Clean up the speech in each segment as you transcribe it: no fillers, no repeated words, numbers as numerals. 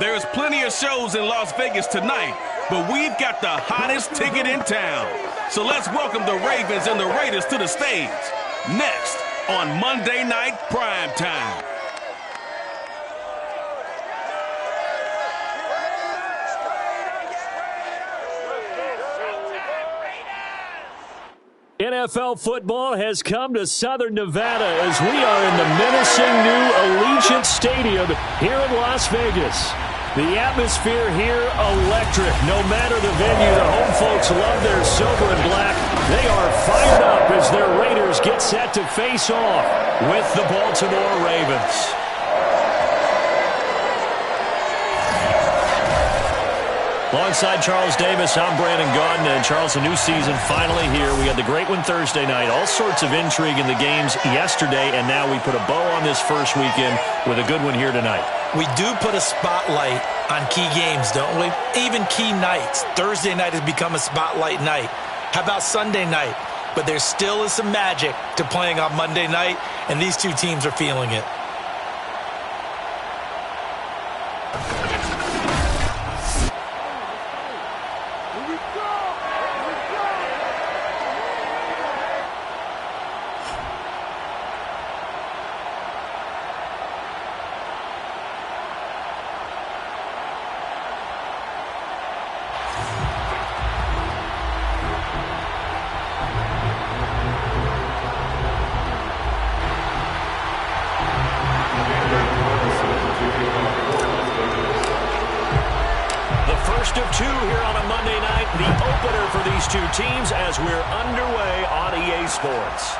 There's plenty of shows in Las Vegas tonight, but we've got the hottest ticket in town. So let's welcome the Ravens and the Raiders to the stage. Next on Monday Night Prime Time. NFL football has come to Southern Nevada as we are in the menacing new Allegiant Stadium here in Las Vegas. The atmosphere here, electric. No matter the venue, the home folks love their silver and black. They are fired up as their Raiders get set to face off with the Baltimore Ravens. Alongside Charles Davis, I'm Brandon Gaudin. And Charles, a new season finally here. We had the great one Thursday night. All sorts of intrigue in the games yesterday, and now we put a bow on this first weekend with a good one here tonight. We do put a spotlight on key games, don't we? Even key nights. Thursday night has become a spotlight night. How about Sunday night? But there still is some magic to playing on Monday night, and these two teams are feeling it. Of two here on a Monday night, the opener for these two teams as we're underway on EA Sports.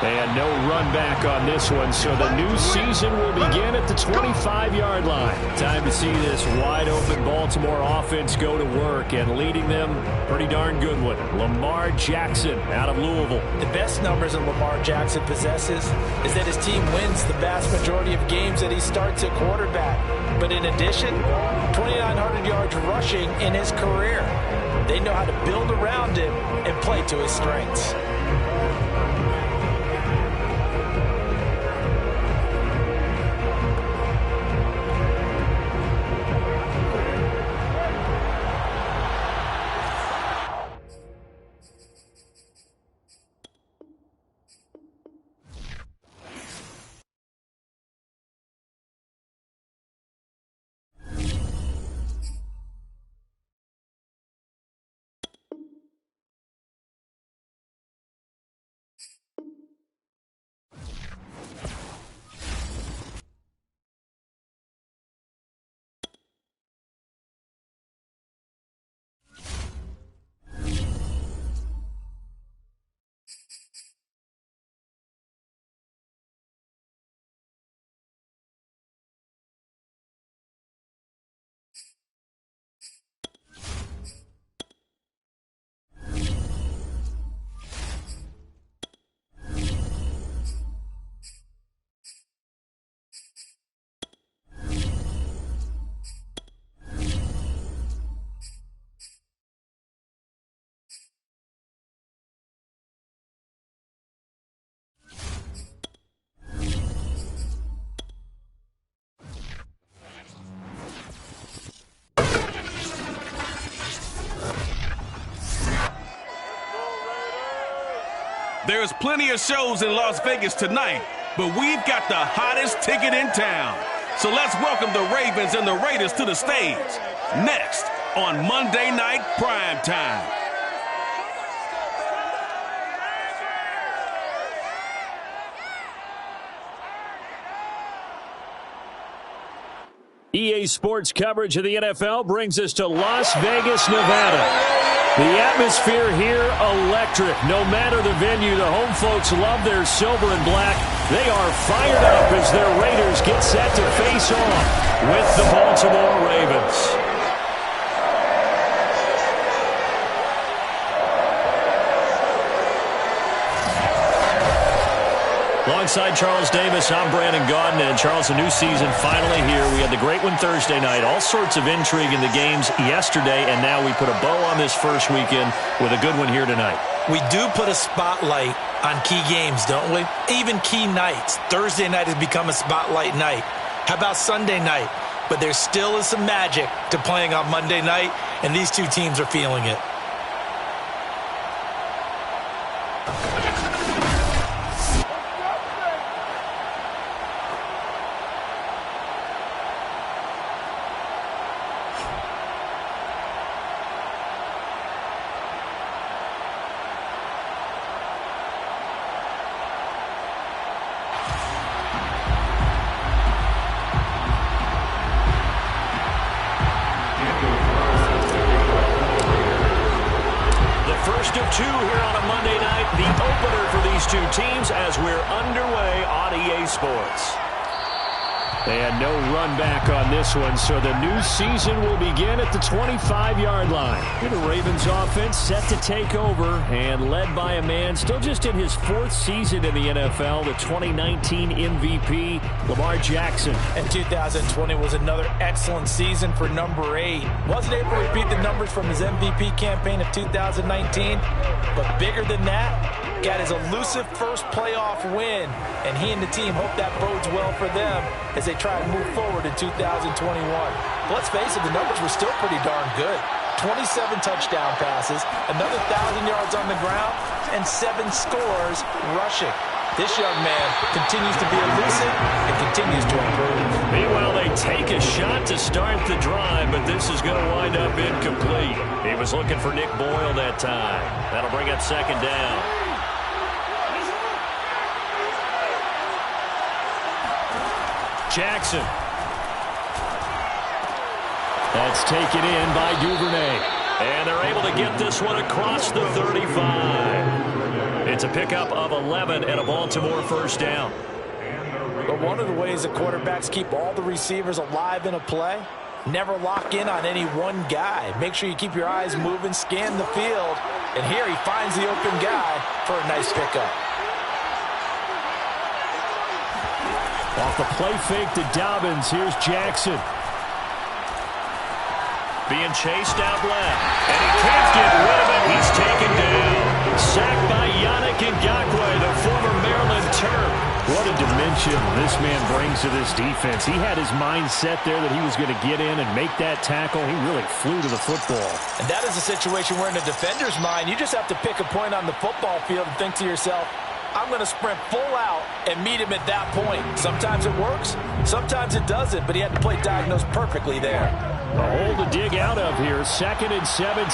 And no run back on this one, so the new season will begin at the 25-yard line. Time to see this wide-open Baltimore offense go to work, and leading them, pretty darn good one, Lamar Jackson out of Louisville. The best numbers that Lamar Jackson possesses is that his team wins the vast majority of games that he starts at quarterback. But in addition, 2,900 yards rushing in his career. They know how to build around him and play to his strengths. There's plenty of shows in Las Vegas tonight, but we've got the hottest ticket in town. So let's welcome the Ravens and the Raiders to the stage. Next on Monday Night Prime Time. EA Sports coverage of the NFL brings us to Las Vegas, Nevada. The atmosphere here, electric. No matter the venue, the home folks love their silver and black. They are fired up as their Raiders get set to face off with the Baltimore Ravens. Alongside Charles Davis, I'm Brandon Gaudin. And Charles, a new season finally here. We had the great one Thursday night. All sorts of intrigue in the games yesterday, and now we put a bow on this first weekend with a good one here tonight. We do put a spotlight on key games, don't we? Even key nights. Thursday night has become a spotlight night. How about Sunday night? but there still is some magic to playing on Monday night, and these two teams are feeling it. First of two here on a Monday night, the opener for these two teams as we're underway on EA Sports. And no run back on this one, so the new season will begin at the 25-yard line. The Ravens offense set to take over and led by a man still just in his fourth season in the NFL, the 2019 MVP, Lamar Jackson. And 2020 was another excellent season for number 8. Wasn't able to repeat the numbers from his MVP campaign of 2019, but bigger than that, got his elusive first playoff win, and he and the team hope that bodes well for them as they try to move forward in 2021. But let's face it, the numbers were still pretty darn good. 27 touchdown passes, another 1,000 yards on the ground, and 7 scores rushing. This young man continues to be elusive and continues to improve. Meanwhile, they take a shot to start the drive, but this is going to wind up incomplete. He was looking for Nick Boyle that time. That'll bring up second down. Jackson. That's taken in by Duvernay. And they're able to get this one across the 35. It's a pickup of 11 and a Baltimore first down. But one of the ways the quarterbacks keep all the receivers alive in a play, never lock in on any one guy. Make sure you keep your eyes moving, scan the field. And here he finds the open guy for a nice pickup. Off the play fake to Dobbins. Here's Jackson. Being chased out left. And he can't get rid of it. He's taken down. Sacked by Yannick Ngakoue, the former Maryland Terp. What a dimension this man brings to this defense. He had his mind set there that he was going to get in and make that tackle. He really flew to the football. And that is a situation where in the defender's mind, you just have to pick a point on the football field and think to yourself, I'm going to sprint full out and meet him at that point. Sometimes it works, sometimes it doesn't, but he had to play diagnosed perfectly there. A hole to dig out of here, 2nd and 17.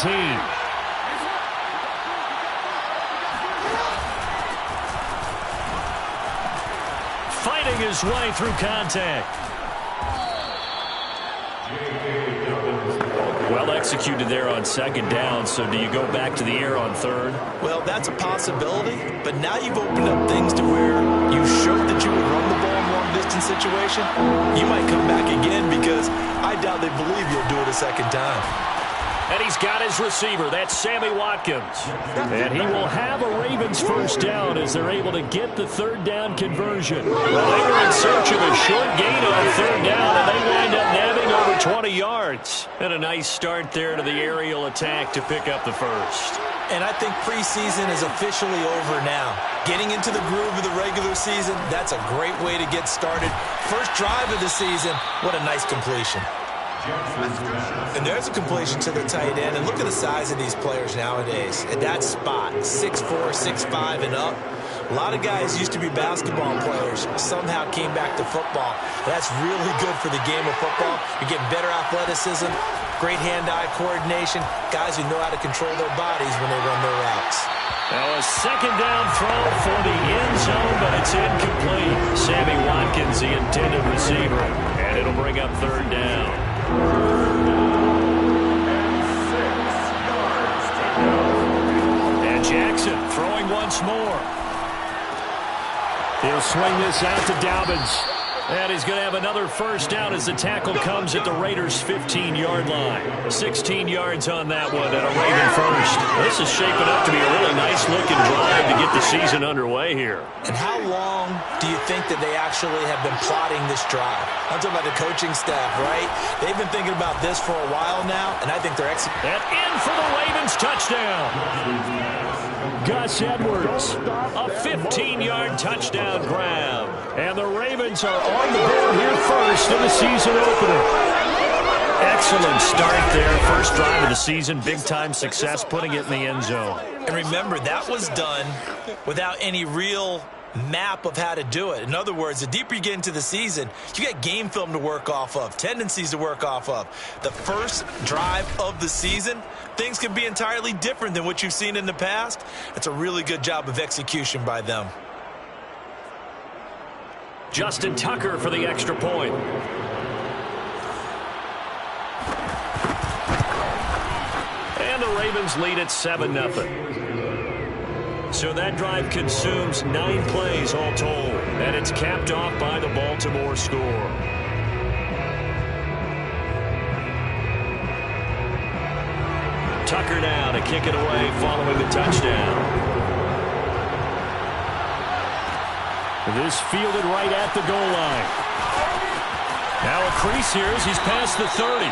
Fighting his way through contact. Well executed there on second down, so do you go back to the air on third? Well, that's a possibility, but now you've opened up things to where you showed that you would run the ball in long-distance situation. You might come back again because I doubt they believe you'll do it a second time. And he's got his receiver. That's Sammy Watkins. And he will have a Ravens first down as they're able to get the third down conversion. Well, they were in search of a short gain on third down, and they wind up nabbing over 20 yards. And a nice start there to the aerial attack to pick up the first. And I think preseason is officially over now. Getting into the groove of the regular season, that's a great way to get started. First drive of the season, what a nice completion. And there's a completion to the tight end. And look at the size of these players nowadays. At that spot, 6'4", 6'5", and up. A lot of guys used to be basketball players, somehow came back to football. That's really good for the game of football. You're getting better athleticism, great hand-eye coordination, guys who know how to control their bodies when they run their routes. Now a second down throw for the end zone, but it's incomplete. Sammy Watkins, the intended receiver, and it'll bring up third down. And Jackson throwing once more. He'll swing this out to Dobbins. And he's going to have another first down as the tackle comes at the Raiders' 15-yard line. 16 yards on that one and a Raven first. This is shaping up to be a really nice-looking drive to get the season underway here. And how long do you think that they actually have been plotting this drive? I'm talking about the coaching staff, right? They've been thinking about this for a while now, and I think they're executing. And in for the Ravens touchdown. Gus Edwards, a 15-yard touchdown grab. And the Ravens are on the board here first in the season opener. Excellent start there. First drive of the season. Big-time success putting it in the end zone. And remember, that was done without any real map of how to do it. In other words, the deeper you get into the season, you got game film to work off of, tendencies to work off of. The first drive of the season, things can be entirely different than what you've seen in the past. It's a really good job of execution by them. Justin Tucker for the extra point. And the Ravens lead at 7-0. So that drive consumes 9 plays all told. And it's capped off by the Baltimore score. Tucker now to kick it away following the touchdown. This fielded right at the goal line. Now a crease here as he's past the 30.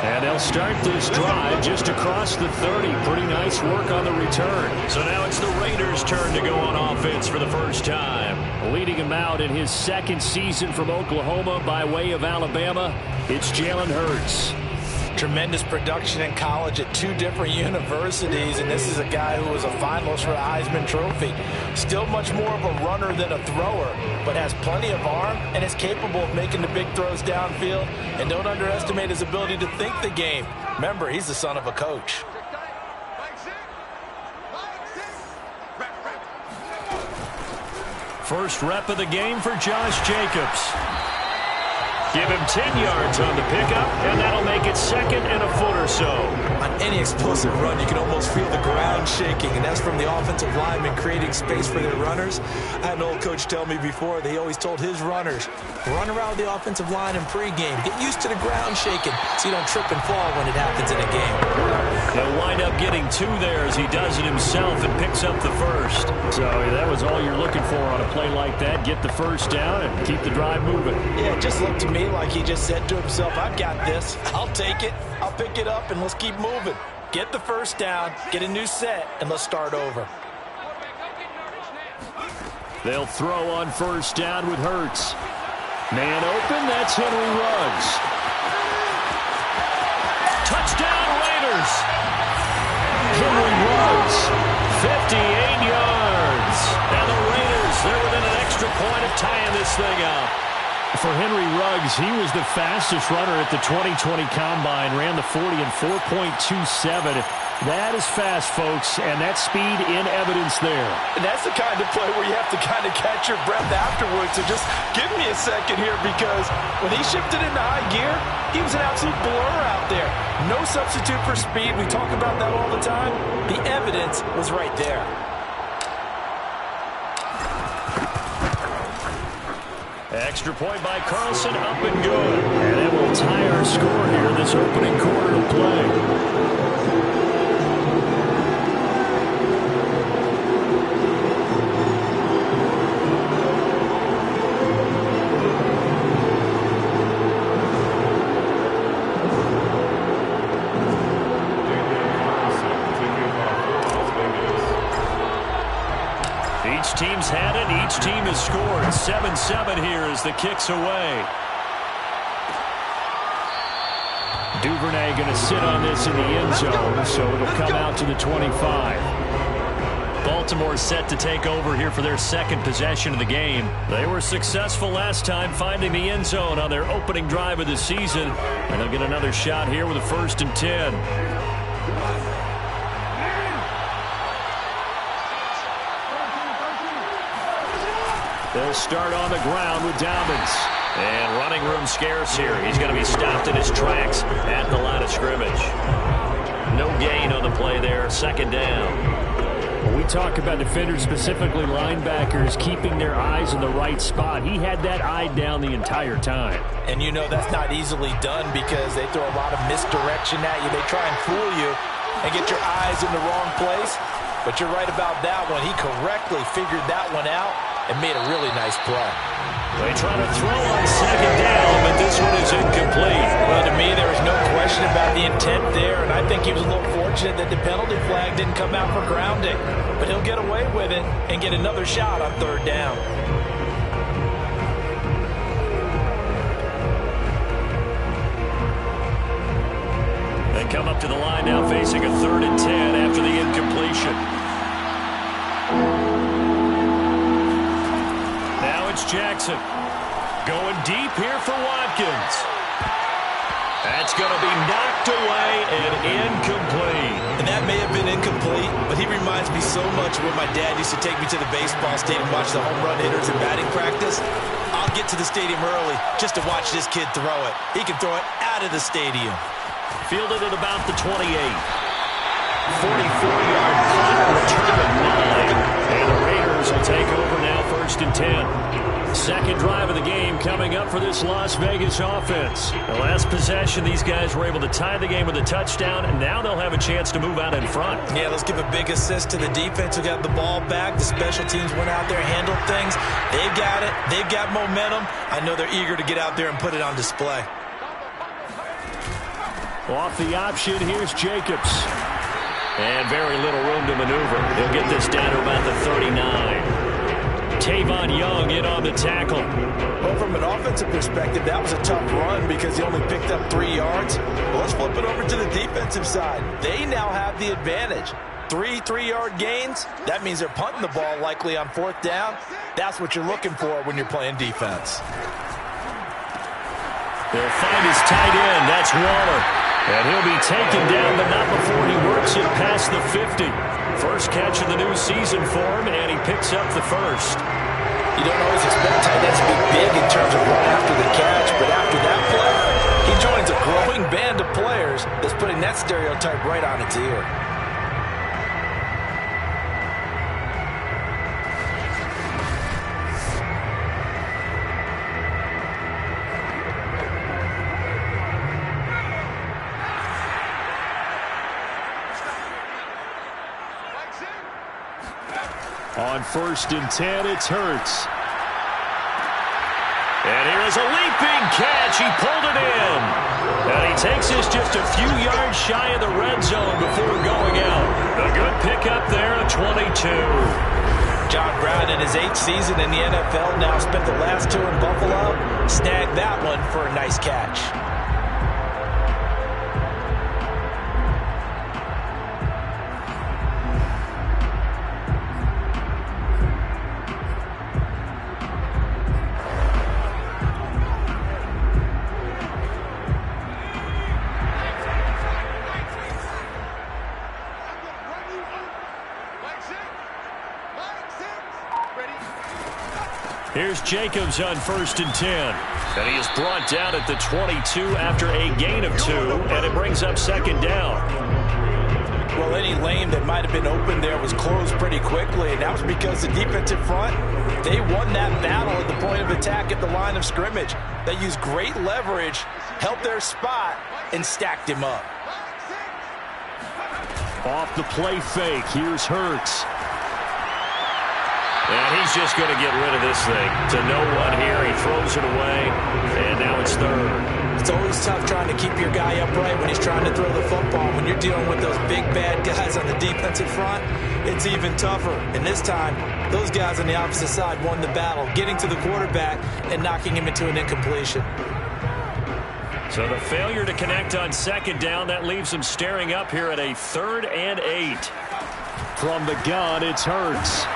And they'll start this drive just across the 30. Pretty nice work on the return. So now it's the Raiders' turn to go on offense for the first time. Leading him out in his second season from Oklahoma by way of Alabama, it's Jalen Hurts. Tremendous production in college at 2 different universities, and this is a guy who was a finalist for the Heisman Trophy. Still much more of a runner than a thrower, but has plenty of arm and is capable of making the big throws downfield. And don't underestimate his ability to think the game. Remember, he's the son of a coach. First rep of the game for Josh Jacobs. Give him 10 yards on the pickup, and that'll make it 2nd and a foot or so. On any explosive run, you can almost feel the ground shaking, and that's from the offensive linemen creating space for their runners. I had an old coach tell me before, they always told his runners, run around the offensive line in pregame. Get used to the ground shaking so you don't trip and fall when it happens in a game. He'll wind up getting 2 there as he does it himself and picks up the first. So that was all you're looking for on a play like that. Get the first down and keep the drive moving. Yeah, it just looked to me like he just said to himself, I've got this. I'll take it. I'll pick it up, and let's keep moving. Get the first down, get a new set, and let's start over. They'll throw on first down with Hurts. Man open, that's Henry Ruggs. Touchdown Raiders! Henry Ruggs, 58 yards. And the Raiders, they're within an extra point of tying this thing up. For Henry Ruggs, he was the fastest runner at the 2020 Combine, ran the 40 in 4.27. That is fast, folks, and that speed in evidence there. And that's the kind of play where you have to kind of catch your breath afterwards. So just give me a second here, because when he shifted into high gear, he was an absolute blur out there. No substitute for speed. We talk about that all the time. The evidence was right there. Extra point by Carlson, up and good. And it will tie our score here this opening quarter of play. Each team's had it. Each team has scored. 7-7 here as the kick's away. Duvernay going to sit on this in the end zone, so it'll come out to the 25. Baltimore set to take over here for their second possession of the game. They were successful last time finding the end zone on their opening drive of the season, and they'll get another shot here with a 1st and 10. They'll start on the ground with Dobbins. And running room scarce here. He's going to be stopped in his tracks at the line of scrimmage. No gain on the play there. 2nd down. When we talk about defenders, specifically linebackers, keeping their eyes in the right spot, he had that eye down the entire time. And you know that's not easily done because they throw a lot of misdirection at you. They try and fool you and get your eyes in the wrong place. But you're right about that one. He correctly figured that one out and made a really nice play. They try to throw on 2nd down, but this one is incomplete. Well, to me, there was no question about the intent there, and I think he was a little fortunate that the penalty flag didn't come out for grounding. But he'll get away with it and get another shot on 3rd down. come up to the line now facing a 3rd and 10 after the incompletion. Now it's Jackson. Going deep here for Watkins. That's going to be knocked away and incomplete. And that may have been incomplete, but he reminds me so much of when my dad used to take me to the baseball stadium, watch the home run hitters in batting practice. I'll get to the stadium early just to watch this kid throw it. He can throw it out of the stadium. Fielded at about the 28. 44-yard punt, return of 9. And the Raiders will take over now 1st and 10. Second drive of the game coming up for this Las Vegas offense. The last possession, these guys were able to tie the game with a touchdown, and now they'll have a chance to move out in front. Yeah, let's give a big assist to the defense who got the ball back. The special teams went out there, handled things. They've got it. They've got momentum. I know they're eager to get out there and put it on display. Off the option, here's Jacobs. And very little room to maneuver. He'll get this down to about the 39. Tavon Young in on the tackle. Well, from an offensive perspective, that was a tough run because he only picked up 3 yards. Well, let's flip it over to the defensive side. They now have the advantage. 3 3-yard gains. That means they're punting the ball likely on 4th down. That's what you're looking for when you're playing defense. They'll find his tight end. That's Waller. And he'll be taken down, but not before he works it past the 50. First catch of the new season for him, and he picks up the first. You don't always expect tight ends to be big in terms of run after the catch, but after that play, he joins a growing band of players that's putting that stereotype right on its ear. On 1st and 10, it's Hurts. And here is a leaping catch. He pulled it in. And he takes this just a few yards shy of the red zone before going out. A good pickup there, a 22. John Brown in his 8th season in the NFL, now spent the last 2 in Buffalo. Snagged that one for a nice catch. Here's Jacobs on 1st and 10. And he is brought down at the 22 after a gain of 2, and it brings up 2nd down. Well, any lane that might have been open there was closed pretty quickly, and that was because the defensive front, they won that battle at the point of attack at the line of scrimmage. They used great leverage, helped their spot, and stacked him up. Off the play fake, here's Hurts. And he's just going to get rid of this thing. To no one here, he throws it away, and now it's 3rd. It's always tough trying to keep your guy upright when he's trying to throw the football. When you're dealing with those big, bad guys on the defensive front, it's even tougher. And this time, those guys on the opposite side won the battle, getting to the quarterback and knocking him into an incompletion. So the failure to connect on 2nd down, that leaves him staring up here at a 3rd and 8. From the gun, it's Hurts.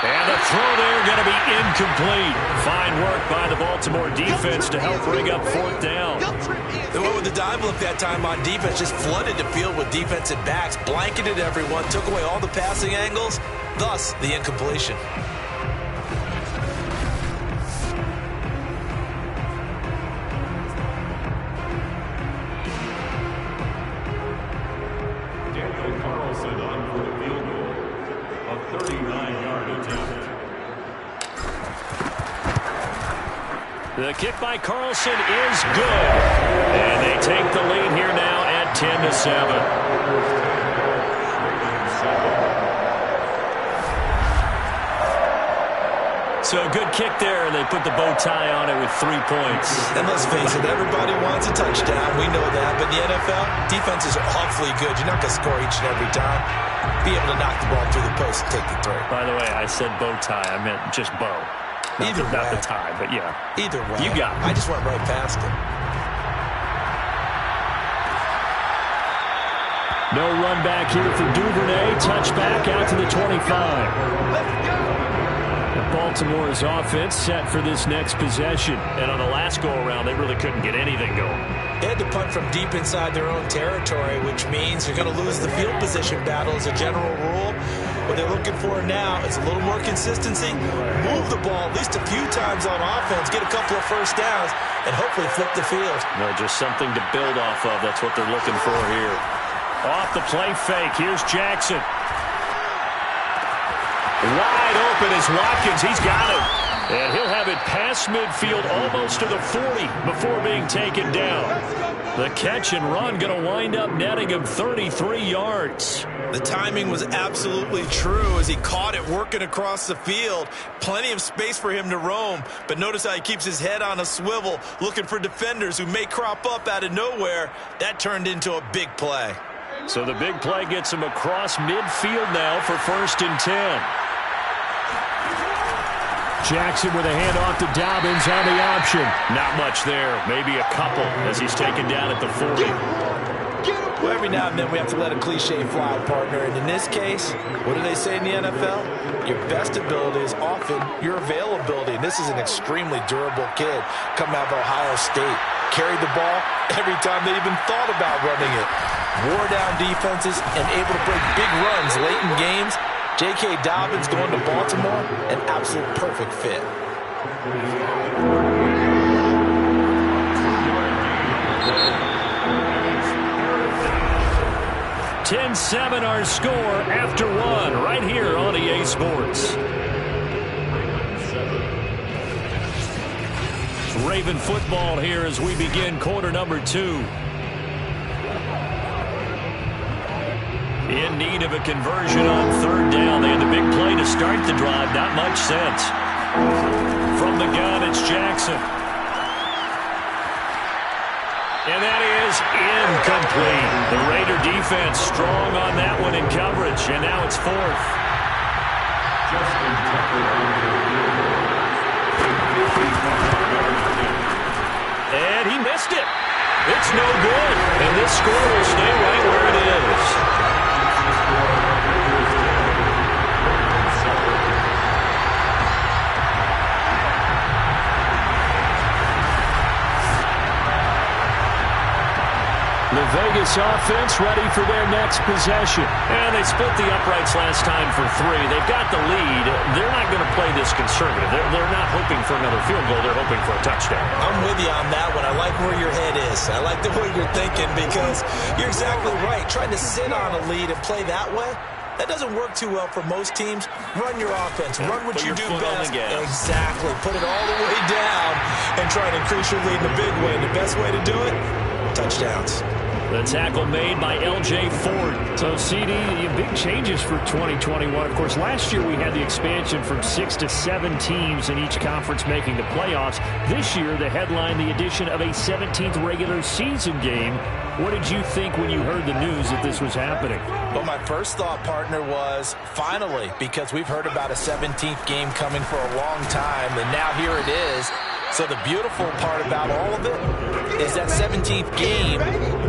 And the throw there going to be incomplete. Fine work by the Baltimore defense to help bring up 4th down. They went with the dive look that time on defense, just flooded the field with defensive backs, blanketed everyone, took away all the passing angles, thus the incompletion. The kick by Carlson is good. And they take the lead here now at 10-7. So a good kick there, and they put the bow tie on it with 3 points. And let's face it, everybody wants a touchdown. We know that. But in the NFL, defenses are awfully good. You're not going to score each and every time. Be able to knock the ball through the post and take the throw. By the way, I said bow tie. I meant just bow. Not the tie, but yeah. Either way. You got it. I just went right past it. No run back here for Duvernay. Touchback out to the 25. Baltimore's offense set for this next possession. And on the last go-around, they really couldn't get anything going. They had to punt from deep inside their own territory, which means you're going to lose the field position battle as a general rule. What they're looking for now is a little more consistency, move the ball at least a few times on offense, get a couple of first downs, and hopefully flip the field. No, just something to build off of. That's what they're looking for here. Off the play fake. Here's Jackson. Wide open is Watkins. He's got it. And he'll have it past midfield almost to the 40 before being taken down. The catch and run going to wind up netting him 33 yards. The timing was absolutely true as he caught it working across the field. Plenty of space for him to roam. But notice how he keeps his head on a swivel looking for defenders who may crop up out of nowhere. That turned into a big play. So the big play gets him across midfield now for 1st and 10. Jackson with a handoff to Dobbins on the option. Not much there. Maybe a couple as he's taken down at the 40. Well, every now and then we have to let a cliche fly, partner. And in this case, what do they say in the NFL? Your best ability is often your availability. And this is an extremely durable kid coming out of Ohio State. Carried the ball every time they even thought about running it. Wore down defenses and able to break big runs late in games. J.K. Dobbins going to Baltimore, an absolute perfect fit. (10-7) our score after one right here on EA Sports. Raven football here as we begin quarter number 2. In need of a conversion on 3rd down. They had the big play to start the drive. Not much sense. From the gun, it's Jackson. And that is incomplete. The Raider defense strong on that one in coverage. And now it's 4th. And he missed it. It's no good. And this score will stay right where it is. The Vegas offense ready for their next possession. And they split the uprights last time for 3. They've got the lead. They're not going to play this conservative. They're not hoping for another field goal. They're hoping for a touchdown. I'm with you on that one. I like where your head is. I like the way you're thinking because you're exactly right. Trying to sit on a lead and play that way, that doesn't work too well for most teams. Run your offense. Run what you do best. Exactly. Put it all the way down and try to increase your lead in a big way. And the best way to do it, touchdowns. The tackle made by L.J. Ford. So, CD, big changes for 2021. Of course, last year we had the expansion from 6 to 7 teams in each conference making the playoffs. This year, the headline, the addition of a 17th regular season game. What did you think when you heard the news that this was happening? Well, my first thought, partner, was finally, because we've heard about a 17th game coming for a long time, and now here it is. So the beautiful part about all of it is that 17th game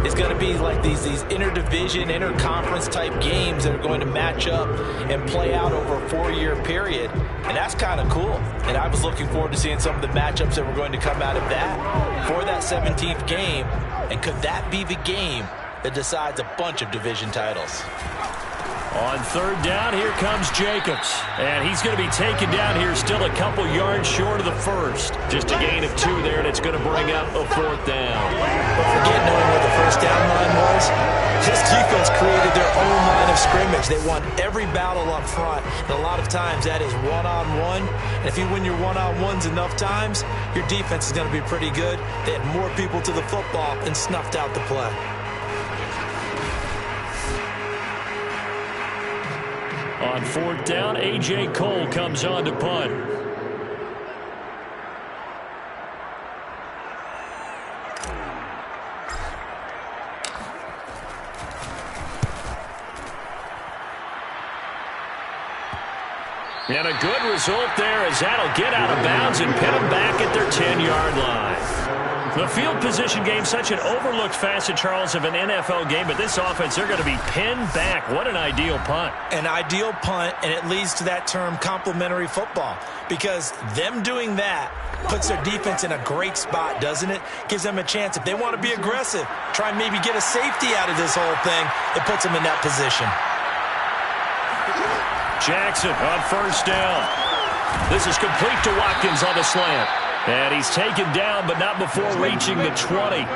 is going to be like these interdivision, interconference type games that are going to match up and play out over a 4-year period. And that's kind of cool. And I was looking forward to seeing some of the matchups that were going to come out of that for that 17th game. And could that be the game that decides a bunch of division titles? On 3rd down, here comes Jacobs. And he's going to be taken down here still a couple yards short of the 1st. Just a gain of 2 there, and it's going to bring up a 4th down. But forget knowing what the first down line was. This defense created their own line of scrimmage. They won every battle up front. And a lot of times that is one-on-one. And if you win your one-on-ones enough times, your defense is going to be pretty good. They had more people to the football and snuffed out the play. On 4th down, A.J. Cole comes on to punt. And a good result there as that'll get out of bounds and pin them back at their 10-yard line. The field position game, such an overlooked facet, Charles, of an NFL game, but this offense, they're going to be pinned back. What an ideal punt. An ideal punt, and it leads to that term complementary football, because them doing that puts their defense in a great spot, doesn't it? Gives them a chance. If they want to be aggressive, try and maybe get a safety out of this whole thing, it puts them in that position. Jackson on first down. This is complete to Watkins on the slant. And he's taken down, but not before reaching the 20.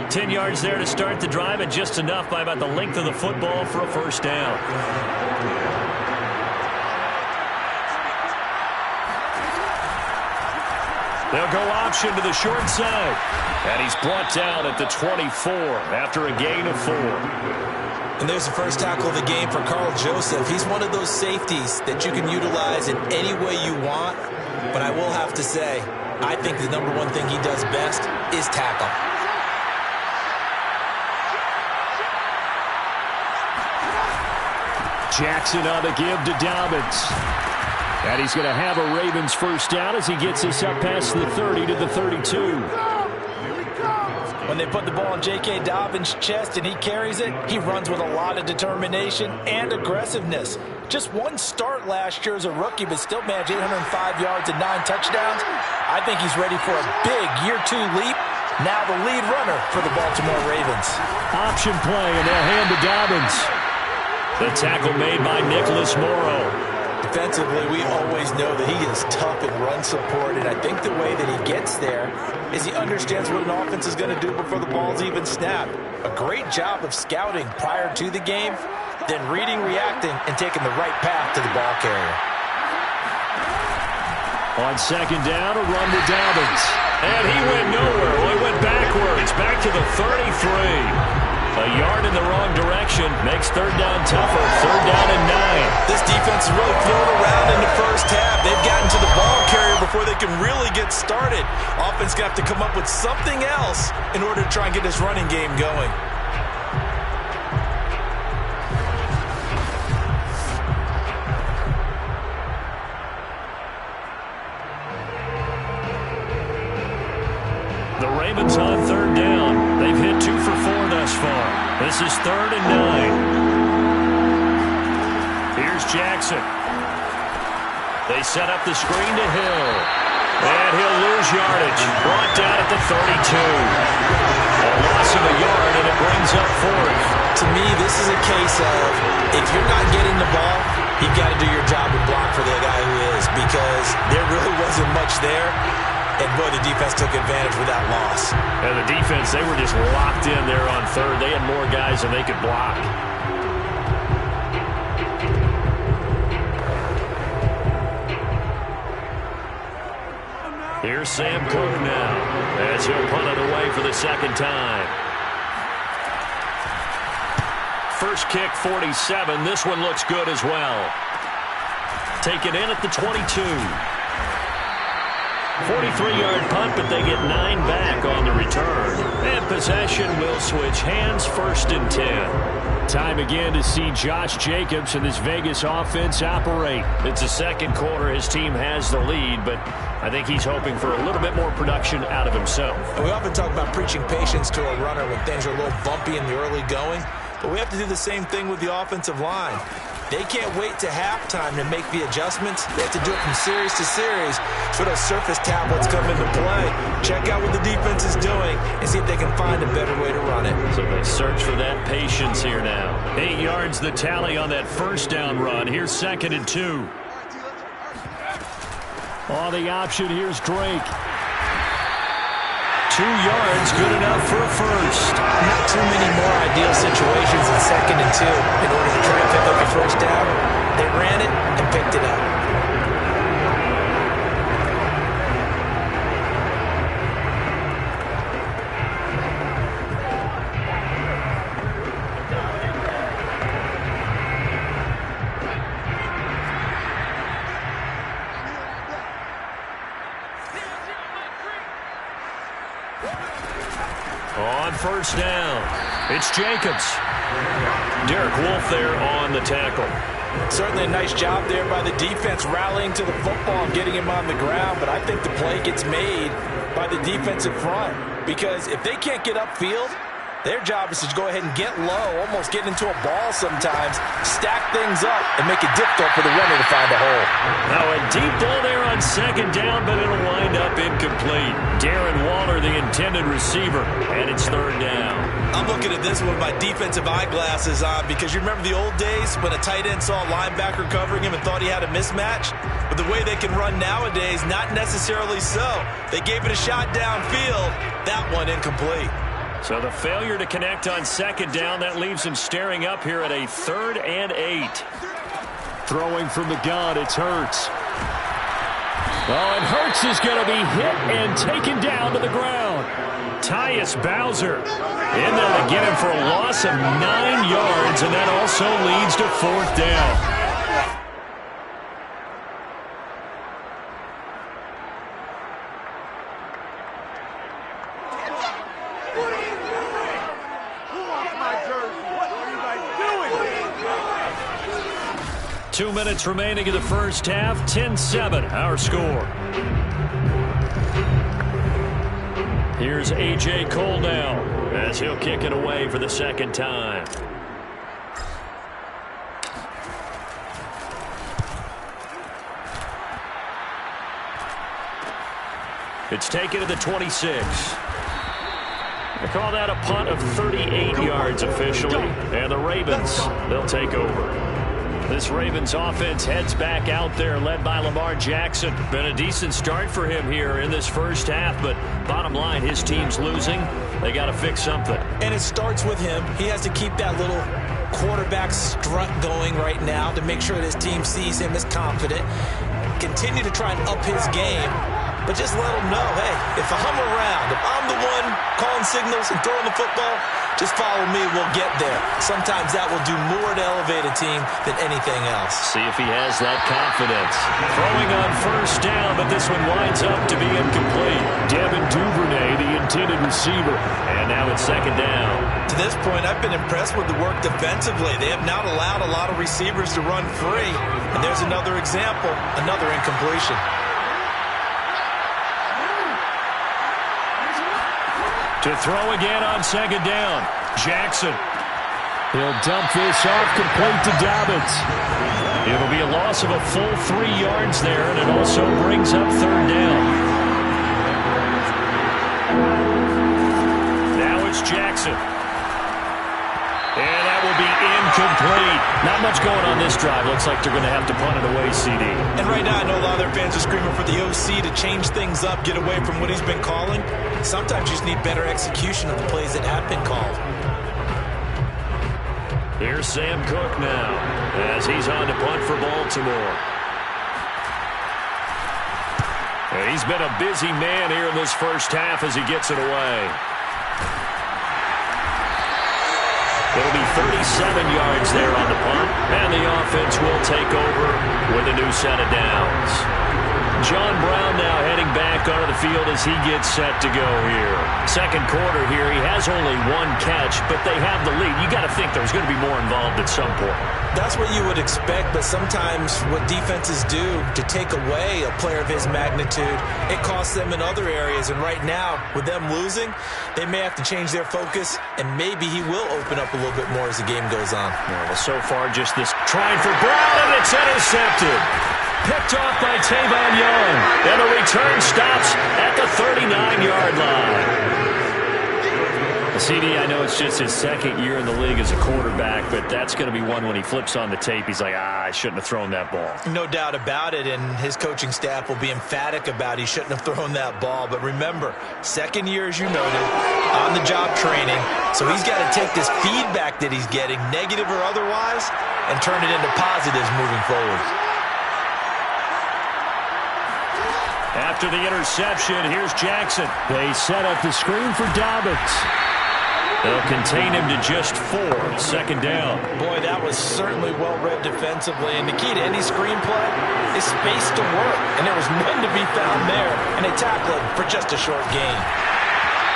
10 yards there to start the drive, and just enough by about the length of the football for a first down. They'll go option to the short side. And he's brought down at the 24 after a gain of 4. And there's the first tackle of the game for Carl Joseph. He's one of those safeties that you can utilize in any way you want. But I will have to say, I think the number one thing he does best is tackle. Jackson on the give to Dobbins. And he's going to have a Ravens first down as he gets us up past the 30 to the 32. When they put the ball in J.K. Dobbins' chest and he carries it, he runs with a lot of determination and aggressiveness. Just one start last year as a rookie, but still managed 805 yards and 9 touchdowns. I think he's ready for a big year-2 leap. Now the lead runner for the Baltimore Ravens. Option play, and they'll hand to Dobbins. The tackle made by Nicholas Morrow. Defensively, we always know that he is tough in run support, and I think the way that he gets there is he understands what an offense is going to do before the ball's even snapped. A great job of scouting prior to the game, then reading, reacting, and taking the right path to the ball carrier. On second down, a run to Dobbins. And he went nowhere. Well, he went backwards, back to the 33. A yard in the wrong direction makes third down tougher. Third down and 9. This defense is really throwing around in the first half. They've gotten to the ball carrier before they can really get started. Offense got to come up with something else in order to try and get this running game going. The Ravens on third down. They've hit 2 for 4 thus far. This is third and 9. Here's Jackson. They set up the screen to Hill. And he'll lose yardage. Brought down at the 32. A loss of a yard, and it brings up 4th. To me, this is a case of if you're not getting the ball, you've got to do your job and block for the guy who is, because there really wasn't much there. And, boy, the defense took advantage with that loss. And the defense, they were just locked in there on third. They had more guys than they could block. Here's Sam Cook now as he'll punt it away for the second time. First kick, 47. This one looks good as well. Taken in at the 22. 43-yard punt, but they get 9 back on the return. And possession will switch hands, first and 10. Time again to see Josh Jacobs and this Vegas offense operate. It's the second quarter. His team has the lead, but I think he's hoping for a little bit more production out of himself. And we often talk about preaching patience to a runner when things are a little bumpy in the early going, but we have to do the same thing with the offensive line. They can't wait to halftime to make the adjustments. They have to do it from series to series. So those surface tablets come into play. Check out what the defense is doing and see if they can find a better way to run it. So they search for that patience here now. 8 yards the tally on that first down run. Here's second and 2. On the option, here's Drake. 2 yards, good enough for a first. Not too many more ideal situations in second and 2 in order to try and pick up the first down. They ran it and picked it up. On first down, it's Jacobs. Derek Wolfe there on the tackle. Certainly a nice job there by the defense rallying to the football and getting him on the ground, but I think the play gets made by the defensive front. because if they can't get upfield, their job is to go ahead and get low, almost get into a ball sometimes, stack things up, and make it difficult for the runner to find a hole. Now a deep ball there on second down, but it'll wind up incomplete. Darren Waller, the intended receiver, and it's third down. I'm looking at this with my defensive eyeglasses on because you remember the old days when a tight end saw a linebacker covering him and thought he had a mismatch? But the way they can run nowadays, not necessarily so. They gave it a shot downfield. That one incomplete. So the failure to connect on second down, that leaves him staring up here at a 3rd and 8. Throwing from the gun, it's Hurts. Oh, and Hurts is going to be hit and taken down to the ground. Tyus Bowser in there to get him for a loss of 9 yards, and that also leads to 4th down. Two minutes remaining in the first half. 10-7, our score. Here's A.J. Cole now as he'll kick it away for the second time. It's taken to the 26. They call that a punt of 38 yards officially. And the Ravens, they'll take over. This Ravens offense heads back out there, led by Lamar Jackson. Been a decent start for him here in this first half, but bottom line, his team's losing. They got to fix something. And it starts with him. He has to keep that little quarterback strut going right now to make sure that his team sees him as confident. Continue to try and up his game, but just let him know, hey, if I'm around, if I'm the one calling signals and throwing the football, just follow me, we'll get there. Sometimes that will do more to elevate a team than anything else. See if he has that confidence. Throwing on first down, but this one winds up to be incomplete. Devin Duvernay, the intended receiver, and now it's second down. To this point, I've been impressed with the work defensively. They have not allowed a lot of receivers to run free. And there's another example, another incompletion. To throw again on second down. Jackson. He'll dump this off complete to Dobbins. It'll be a loss of a full 3 yards there, and it also brings up third down. Now it's Jackson. And that will be incomplete. Not much going on this drive. Looks like they're going to have to punt it away, CD. And right now, I know a lot of their fans are screaming for the OC to change things up, get away from what he's been calling. Sometimes you just need better execution of the plays that have been called. Here's Sam Cook now as he's on to punt for Baltimore. And he's been a busy man here in this first half as he gets it away. It'll be 37 yards there on the punt, and the offense will take over with a new set of downs. John Brown now heading back onto the field as he gets set to go here. Second quarter here, he has only 1 catch, but they have the lead. You got to think there's going to be more involved at some point. That's what you would expect, but sometimes what defenses do to take away a player of his magnitude, it costs them in other areas. And right now, with them losing, they may have to change their focus, and maybe he will open up a little bit more as the game goes on. Well, so far, just this trying for Brown, and it's intercepted. Picked off by Tavon Young. And the return stops at the 39-yard line. CD, I know it's just his second year in the league as a quarterback, but that's going to be one when he flips on the tape, he's like, I shouldn't have thrown that ball. No doubt about it, and his coaching staff will be emphatic about he shouldn't have thrown that ball. But remember, second year, as you noted, on-the-job training, so he's got to take this feedback that he's getting, negative or otherwise, and turn it into positives moving forward. After the interception, here's Jackson. They set up the screen for Dobbins. They'll contain him to just 4. Second down. Boy, that was certainly well-read defensively. And the key to any screenplay is space to work. And there was none to be found there. And they tackled him for just a short gain.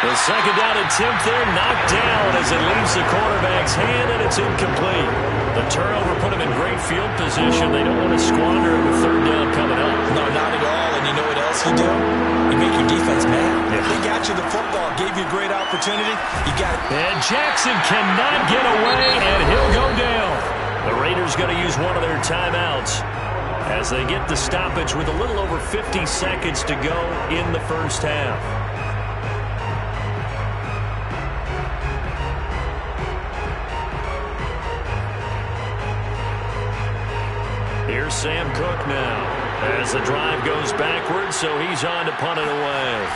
The second down attempt there knocked down as it leaves the quarterback's hand, and it's incomplete. The turnover put him in great field position. They don't want to squander it with third down coming up. No, not at all. And you know what else you do? You make your defense mad. Yeah. They got you the football, gave you opportunity, you got it. And Jackson cannot get away, and he'll go down. The Raiders going to use one of their timeouts as they get the stoppage with a little over 50 seconds to go in the first half. Here's Sam Cook now as the drive goes backwards, so he's on to punt it away.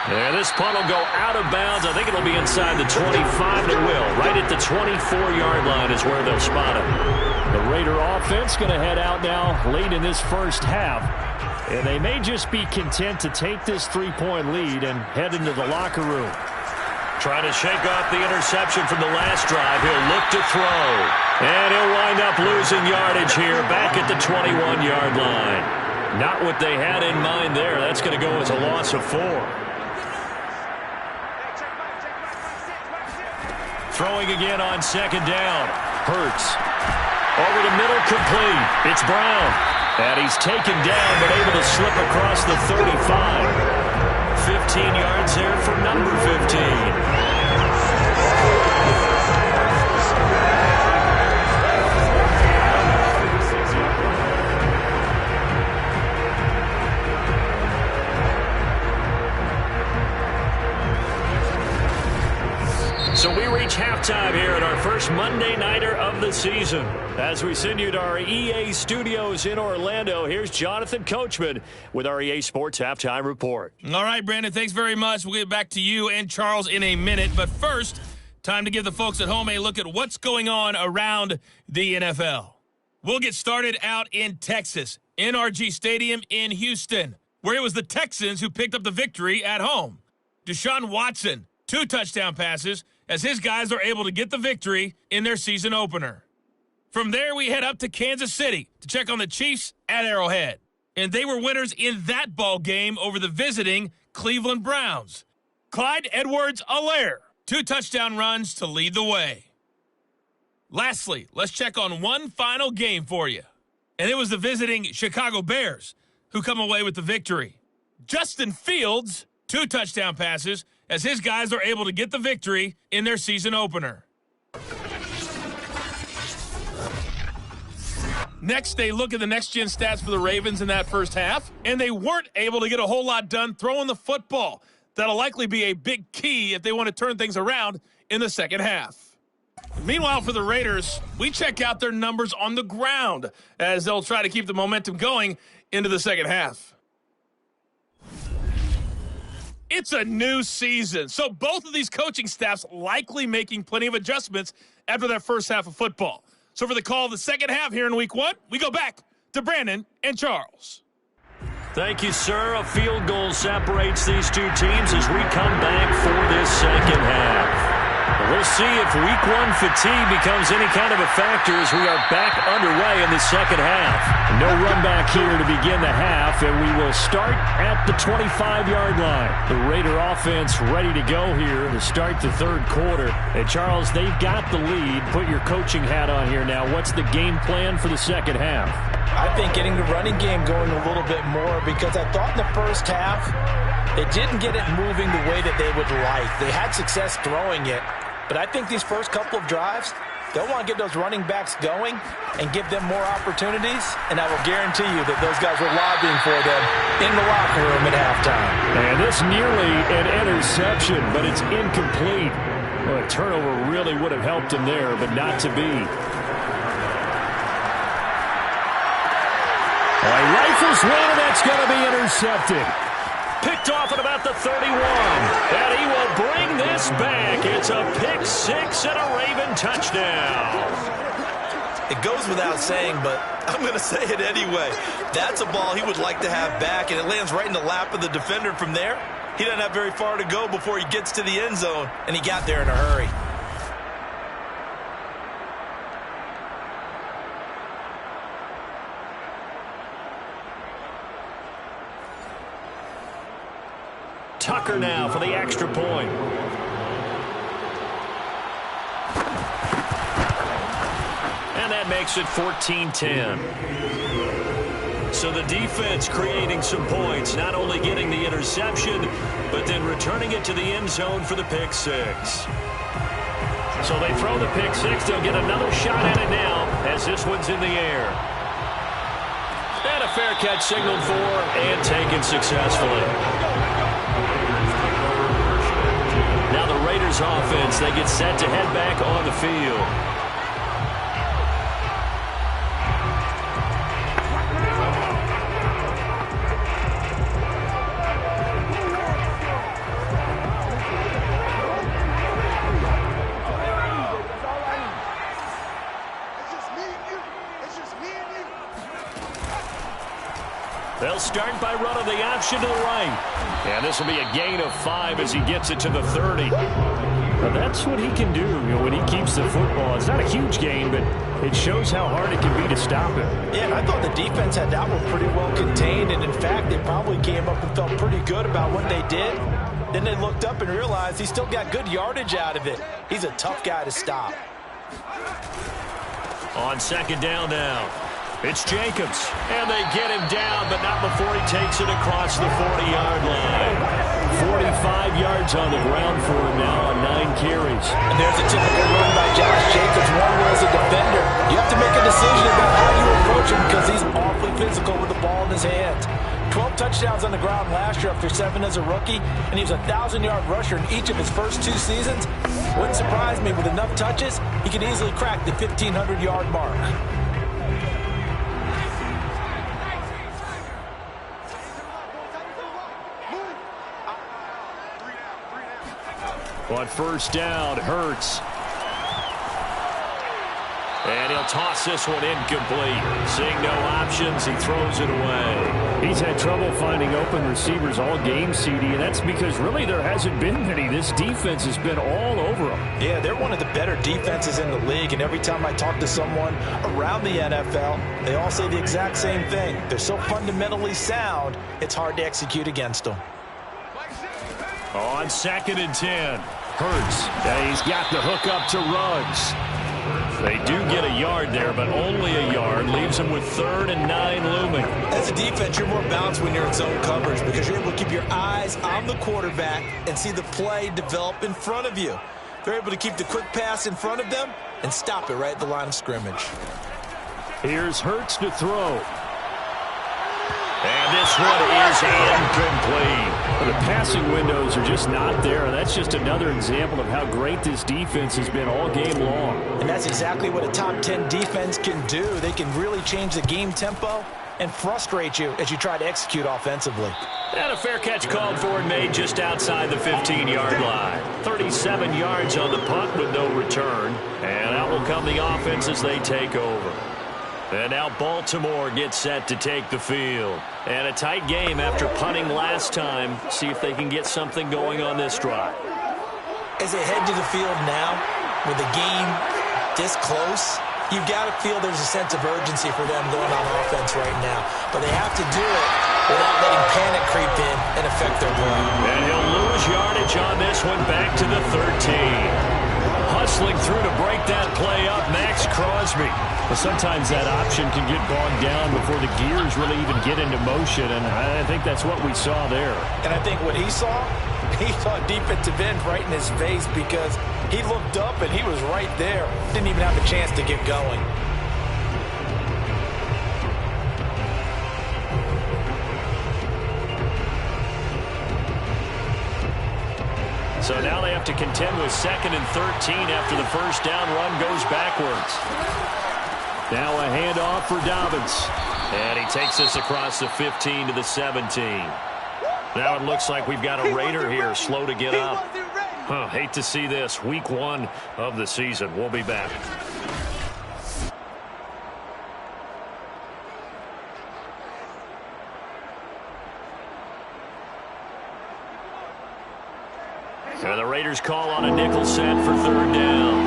And this punt will go out of bounds. I think it'll be inside the 25. It will. Right at the 24-yard line is where they'll spot it. The Raider offense going to head out now late in this first half. And they may just be content to take this 3-point lead and head into the locker room. Trying to shake off the interception from the last drive. He'll look to throw. And he'll wind up losing yardage here back at the 21-yard line. Not what they had in mind there. That's going to go as a loss of 4. Throwing again on second down. Hurts. Over the middle, complete. It's Brown. And he's taken down, but able to slip across the 35. 15 yards there for number 15. So we reach halftime here at our first Monday Nighter of the season. As we send you to our EA studios in Orlando, here's Jonathan Coachman with our EA Sports Halftime Report. All right, Brandon, thanks very much. We'll get back to you and Charles in a minute. But first, time to give the folks at home a look at what's going on around the NFL. We'll get started out in Texas, NRG Stadium in Houston, where it was the Texans who picked up the victory at home. Deshaun Watson, 2 touchdown passes, as his guys are able to get the victory in their season opener. From there, we head up to Kansas City to check on the Chiefs at Arrowhead. And they were winners in that ball game over the visiting Cleveland Browns. Clyde Edwards-Helaire, 2 touchdown runs to lead the way. Lastly, let's check on one final game for you. And it was the visiting Chicago Bears who come away with the victory. Justin Fields, 2 touchdown passes, as his guys are able to get the victory in their season opener. Next, they look at the next-gen stats for the Ravens in that first half, and they weren't able to get a whole lot done throwing the football. That'll likely be a big key if they want to turn things around in the second half. Meanwhile, for the Raiders, we check out their numbers on the ground as they'll try to keep the momentum going into the second half. It's a new season, so both of these coaching staffs likely making plenty of adjustments after that first half of football. So for the call of the second half here in Week 1, we go back to Brandon and Charles. Thank you, sir. A field goal separates these two teams as we come back for this second half. We'll see if Week 1 fatigue becomes any kind of a factor as we are back underway in the second half. No run back here to begin the half, and we will start at the 25-yard line. The Raider offense ready to go here to start the third quarter. And, Charles, they've got the lead. Put your coaching hat on here now. What's the game plan for the second half? I think getting the running game going a little bit more, because I thought in the first half they didn't get it moving the way that they would like. They had success throwing it. But I think these first couple of drives, they'll want to get those running backs going and give them more opportunities, and I will guarantee you that those guys were lobbying for them in the locker room at halftime. And this nearly an interception, but it's incomplete. Well, a turnover really would have helped him there, but not to be. Rifles one, and that's going to be intercepted. Picked off at about the 31. And he will bring this back. It's a pick six and a Raven touchdown. It goes without saying, but I'm going to say it anyway. That's a ball he would like to have back, and it lands right in the lap of the defender from there. He doesn't have very far to go before he gets to the end zone, and he got there in a hurry. Tucker now for the extra point. And that makes it 14-10. So the defense creating some points, not only getting the interception, but then returning it to the end zone for the pick six. So they throw the pick six. They'll get another shot at it now as this one's in the air. And a fair catch signaled for and taken successfully. Now the Raiders offense, they get set to head back on the field. They'll start by running the option to the right. And this will be a gain of 5 as he gets it to the 30. Well, that's what he can do, when he keeps the football. It's not a huge gain, but it shows how hard it can be to stop him. Yeah, and I thought the defense had that one pretty well contained, and in fact, they probably came up and felt pretty good about what they did. Then they looked up and realized he still got good yardage out of it. He's a tough guy to stop. On second down now, it's Jacobs. And they get him down, but not before he takes it across the 40-yard line. 45 yards on the ground for him now on 9 carries. And there's a typical run by Josh Jacobs, one where as a defender, you have to make a decision about how you approach him because he's awfully physical with the ball in his hands. 12 touchdowns on the ground last year after 7 as a rookie, and he was a 1,000-yard rusher in each of his first 2 seasons. Wouldn't surprise me, with enough touches, he could easily crack the 1,500-yard mark. On first down, Hurts. And he'll toss this one incomplete. Seeing no options, he throws it away. He's had trouble finding open receivers all game, CD, and that's because really there hasn't been many. This defense has been all over them. Yeah, they're one of the better defenses in the league, and every time I talk to someone around the NFL, they all say the exact same thing. They're so fundamentally sound, it's hard to execute against them. On second and 10, Hurts. And he's got the hook up to Ruggs. They do get a yard there, but only a yard. Leaves them with 3rd and 9 looming. As a defense, you're more balanced when you're in zone coverage because you're able to keep your eyes on the quarterback and see the play develop in front of you. They're able to keep the quick pass in front of them and stop it right at the line of scrimmage. Here's Hurts to throw. And this one is incomplete. Well, the passing windows are just not there, and that's just another example of how great this defense has been all game long. And that's exactly what a top 10 defense can do. They can really change the game tempo and frustrate you as you try to execute offensively. And a fair catch called for and made just outside the 15-yard line. 37 yards on the punt with no return. And out will come the offense as they take over. And now Baltimore gets set to take the field. And a tight game after punting last time. See if they can get something going on this drive. As they head to the field now, with the game this close, you've got to feel there's a sense of urgency for them going on offense right now. But they have to do it without letting panic creep in and affect their play. And he'll lose yardage on this one back to the 13. Hustling through to break that play up, Max Crosby. Well, sometimes that option can get bogged down before the gears really even get into motion, and I think that's what we saw there. And I think what he saw a defensive end right in his face because he looked up and he was right there. Didn't even have a chance to get going. So now they have to contend with 2nd and 13 after the first down run goes backwards. Now a handoff for Dobbins. And he takes this across the 15 to the 17. Now it looks like we've got a Raider here, slow to get up. Hate to see this. Week 1 of the season. We'll be back. And the Raiders call on a nickel set for 3rd down.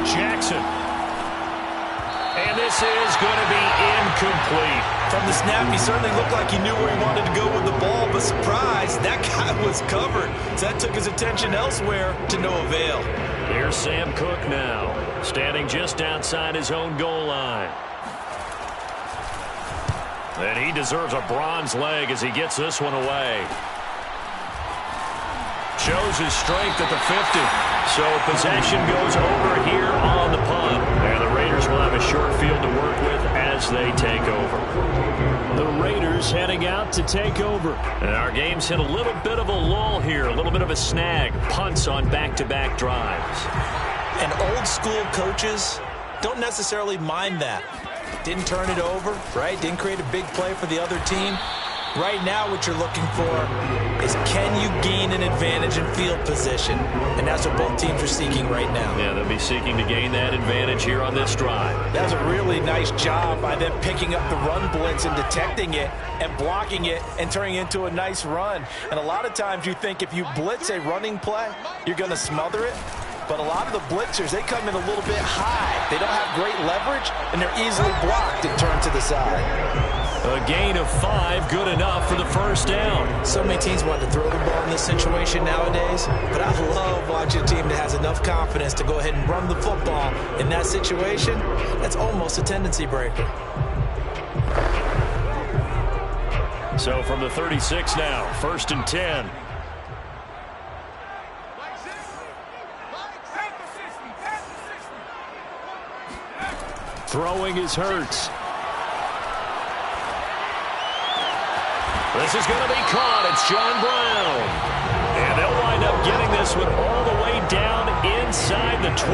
Jackson. And this is going to be incomplete. From the snap, he certainly looked like he knew where he wanted to go with the ball, but surprise, that guy was covered. So that took his attention elsewhere to no avail. Here's Sam Cook now, standing just outside his own goal line. And he deserves a bronze leg as he gets this one away. Shows his strength at the 50. So possession goes over here on the punt. And the Raiders will have a short field to work with as they take over. The Raiders heading out to take over. And our game's hit a little bit of a lull here, a little bit of a snag. Punts on back-to-back drives. And old school coaches don't necessarily mind that. Didn't turn it over, right? Didn't create a big play for the other team. Right now what you're looking for is, can you gain an advantage in field position? And that's what both teams are seeking right now. Yeah, they'll be seeking to gain that advantage here on this drive. That was a really nice job by them picking up the run blitz and detecting it and blocking it and turning it into a nice run. And a lot of times you think if you blitz a running play, you're going to smother it. But a lot of the blitzers, they come in a little bit high. They don't have great leverage, and they're easily blocked and turned to the side. A gain of 5, good enough for the first down. So many teams want to throw the ball in this situation nowadays, but I love watching a team that has enough confidence to go ahead and run the football in that situation. That's almost a tendency breaker. So from the 36 now, 1st and 10. Throwing is Hurts. This is going to be caught. It's John Brown. And they'll wind up getting this one all the way down inside the 20.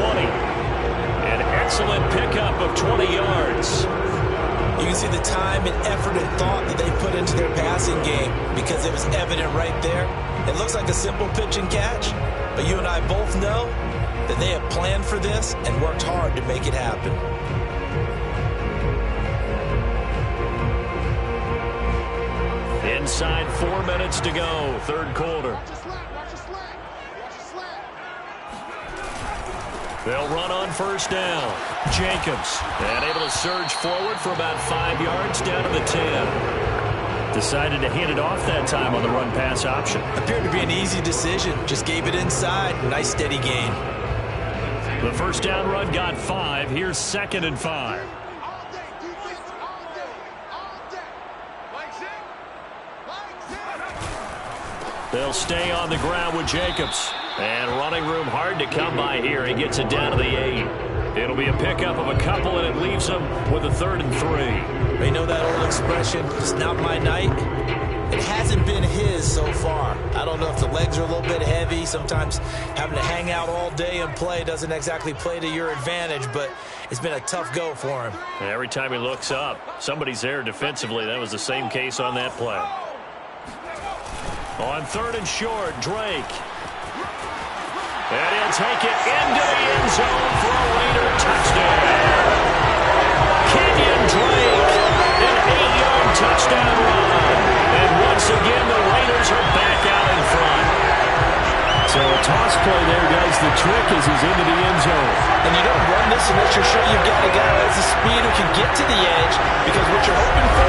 An excellent pickup of 20 yards. You can see the time and effort and thought that they put into their passing game because it was evident right there. It looks like a simple pitch and catch, but you and I both know that they have planned for this and worked hard to make it happen. Inside 4 minutes to go, third quarter. They'll run on first down. Jacobs, and able to surge forward for about 5 yards down to the 10. Decided to hand it off that time on the run-pass option. Appeared to be an easy decision. Just gave it inside. Nice steady gain. The first down run got 5. Here's 2nd and 5. They'll stay on the ground with Jacobs. And running room hard to come by here. He gets it down to the 8. It'll be a pickup of a couple, and it leaves him with a 3rd and 3. They know that old expression, it's not my night. It hasn't been his so far. I don't know if the legs are a little bit heavy. Sometimes having to hang out all day and play doesn't exactly play to your advantage, but it's been a tough go for him. And every time he looks up, somebody's there defensively. That was the same case on that play. On 3rd and short, Drake. And he'll take it into the end zone for a Raider touchdown. Kenyon Drake, an 8-yard touchdown run. And once again, the Raiders are back out in front. So a toss play there does the trick as he's into the end zone. And you don't run this unless you're sure you've got a guy who has the speed who can get to the edge, because what you're hoping for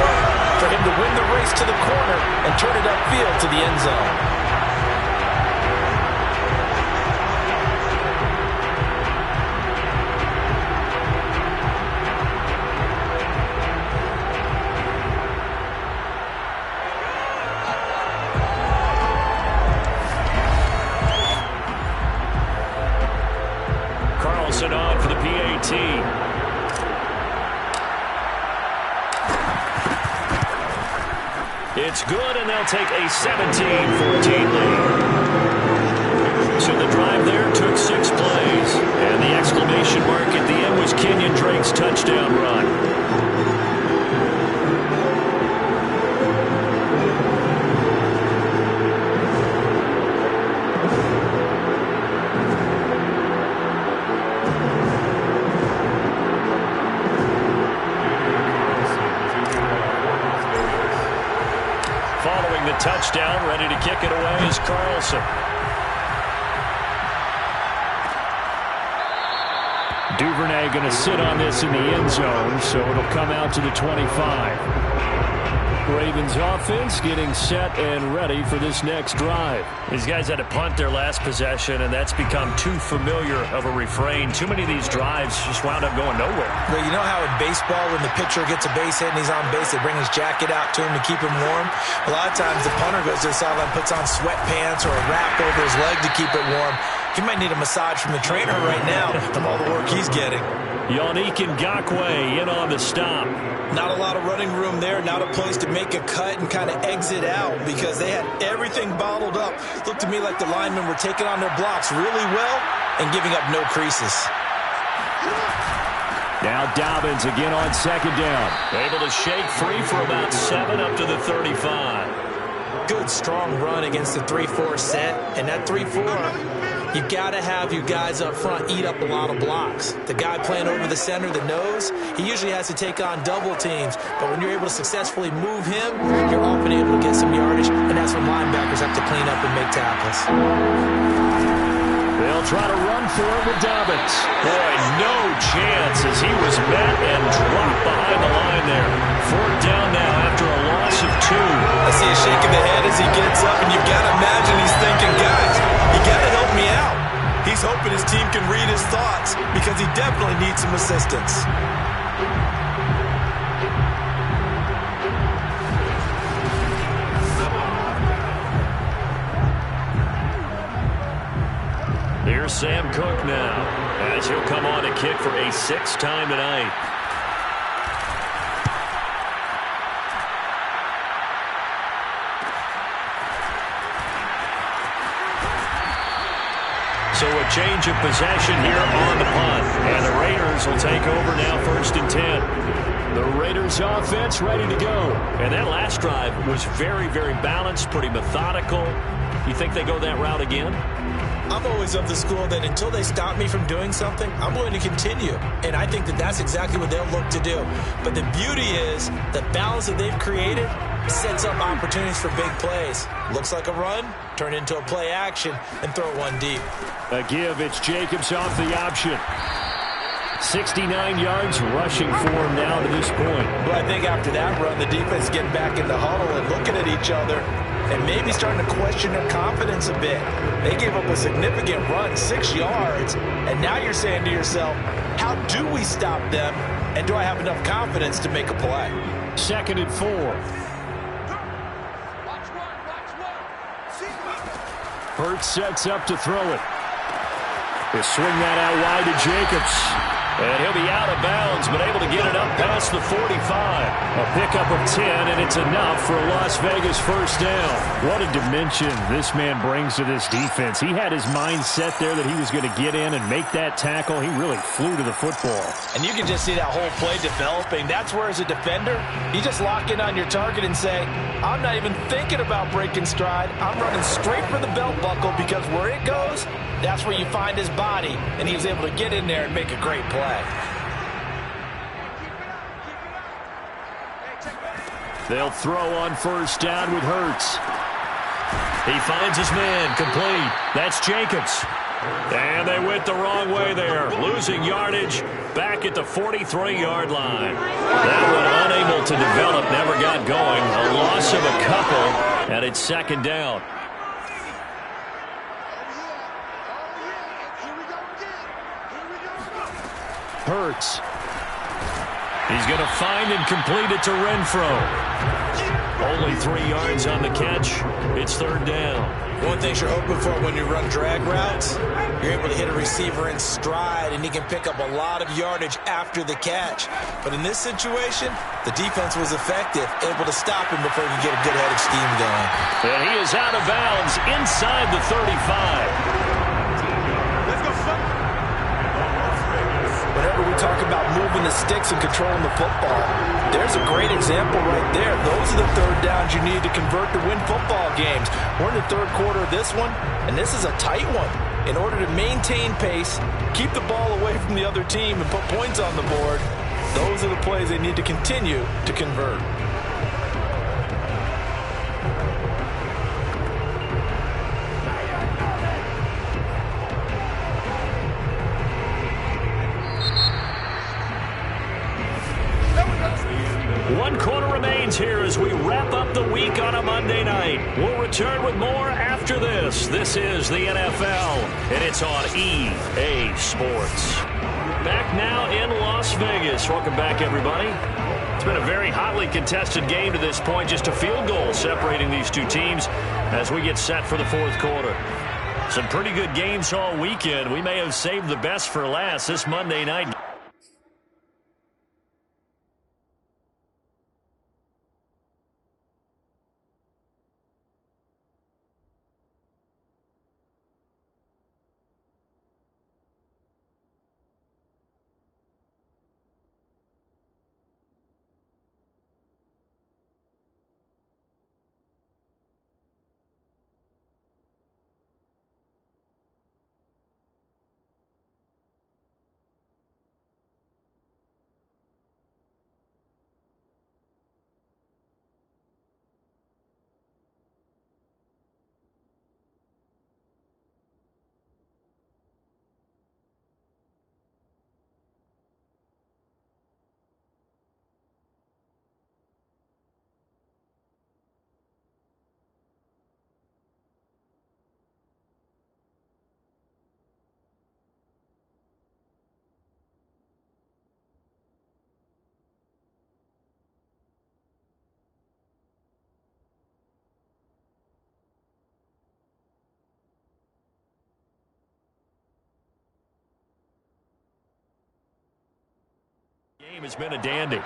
him to win the race to the corner and turn it upfield to the end zone. On for the PAT. It's good, and they'll take a 17-14 lead. So the drive there took 6 plays, and the exclamation mark at the end was Kenyon Drake's touchdown run. Touchdown, ready to kick it away is Carlson. Duvernay going to sit on this in the end zone, so it'll come out to the 25. Ravens offense getting set and ready for this next drive. These guys had to punt their last possession, and that's become too familiar of a refrain. Too many of these drives just wound up going nowhere. Well, you know how in baseball, when the pitcher gets a base hit and he's on base, they bring his jacket out to him to keep him warm? A lot of times the punter goes to the sideline, puts on sweatpants or a wrap over his leg to keep it warm. He might need a massage from the trainer right now from all the work he's getting. Yannick Ngakoue in on the stop. Not a lot of running room there, not a place to make a cut and kind of exit out because they had everything bottled up. Looked to me like the linemen were taking on their blocks really well and giving up no creases. Now Dobbins again on second down. Able to shake free for about 7 up to the 35. Good, strong run against the 3-4 set. And that 3-4... you got to have you guys up front eat up a lot of blocks. The guy playing over the center, the nose, he usually has to take on double teams. But when you're able to successfully move him, you're often able to get some yardage, and that's when linebackers have to clean up and make tackles. They'll try to run for it with Dobbins. Boy, no chance as he was met and dropped behind the line there. 4th down now after a loss of 2. I see a shake of the head as he gets up, and you've got to imagine he's thinking, guys, you got to help me out. He's hoping his team can read his thoughts because he definitely needs some assistance. Here's Sam Cook now as he'll come on to kick for a 6th time tonight. So a change of possession here on the punt. And the Raiders will take over now 1st and 10. The Raiders offense ready to go. And that last drive was very, very balanced, pretty methodical. You think they go that route again? I'm always of the school that until they stop me from doing something, I'm going to continue. And I think that that's exactly what they'll look to do. But the beauty is the balance that they've created sets up opportunities for big plays. Looks like a run, turn into a play action, and throw one deep. A give, it's Jacobs off the option. 69 yards rushing for him now to this point. But I think after that run, the defense getting back in the huddle and looking at each other and maybe starting to question their confidence a bit. They gave up a significant run, 6 yards, and now you're saying to yourself, how do we stop them, and do I have enough confidence to make a play? 2nd and 4. Hurts sets up to throw it. He'll swing that out wide to Jacobs. And he'll be out of bounds, but able to get it up past the 45. A pickup of 10, and it's enough for a Las Vegas 1st down. What a dimension this man brings to this defense. He had his mind set there that he was going to get in and make that tackle. He really flew to the football. And you can just see that whole play developing. That's where, as a defender, you just lock in on your target and say, I'm not even thinking about breaking stride. I'm running straight for the belt buckle because where it goes, that's where you find his body. And he was able to get in there and make a great play. They'll throw on 1st down with Hurts. He finds his man, complete. That's Jacobs. And they went the wrong way there. Losing yardage back at the 43-yard line. That one unable to develop, never got going. A loss of a couple, and it's 2nd down. Hurts. He's going to find and complete it to Renfro. Only 3 yards on the catch. It's 3rd down. One thing you're hoping for when you run drag routes, you're able to hit a receiver in stride, and he can pick up a lot of yardage after the catch. But in this situation, the defense was effective, able to stop him before he could get a good head of steam going. And he is out of bounds inside the 35. Whenever we talk about moving the sticks and controlling the football, there's a great example right there. Those are the 3rd downs you need to convert to win football games. We're in the 3rd quarter of this one, and this is a tight one. In order to maintain pace, keep the ball away from the other team, and put points on the board, those are the plays they need to continue to convert. One quarter remains here as we wrap up the week on a Monday night. We'll return with more after this. This is the NFL, and it's on EA Sports. Back now in Las Vegas. Welcome back, everybody. It's been a very hotly contested game to this point. Just a field goal separating these two teams as we get set for the fourth quarter. Some pretty good games all weekend. We may have saved the best for last this Monday night. Game has been a dandy.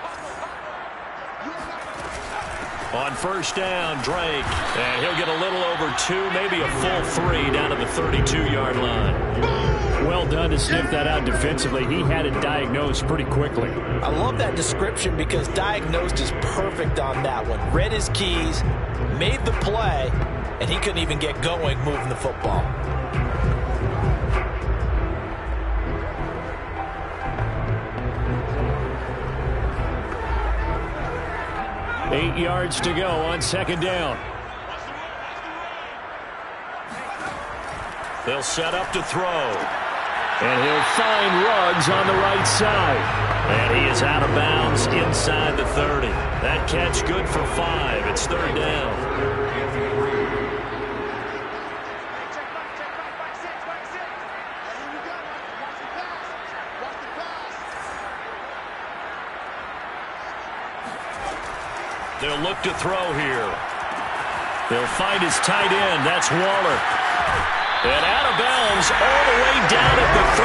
On first down, Drake. And he'll get a little over 2, maybe a full 3 down to the 32-yard line. Well done to sniff that out defensively. He had it diagnosed pretty quickly. I love that description because diagnosed is perfect on that one. Read his keys, made the play, and he couldn't even get going moving the football. Eight yards to go on second down. They'll set up to throw. And he'll find Ruggs on the right side. And he is out of bounds inside the 30. That catch good for 5. It's third down. They'll look to throw here. They'll find his tight end. That's Waller. And out of bounds all the way down at the 3.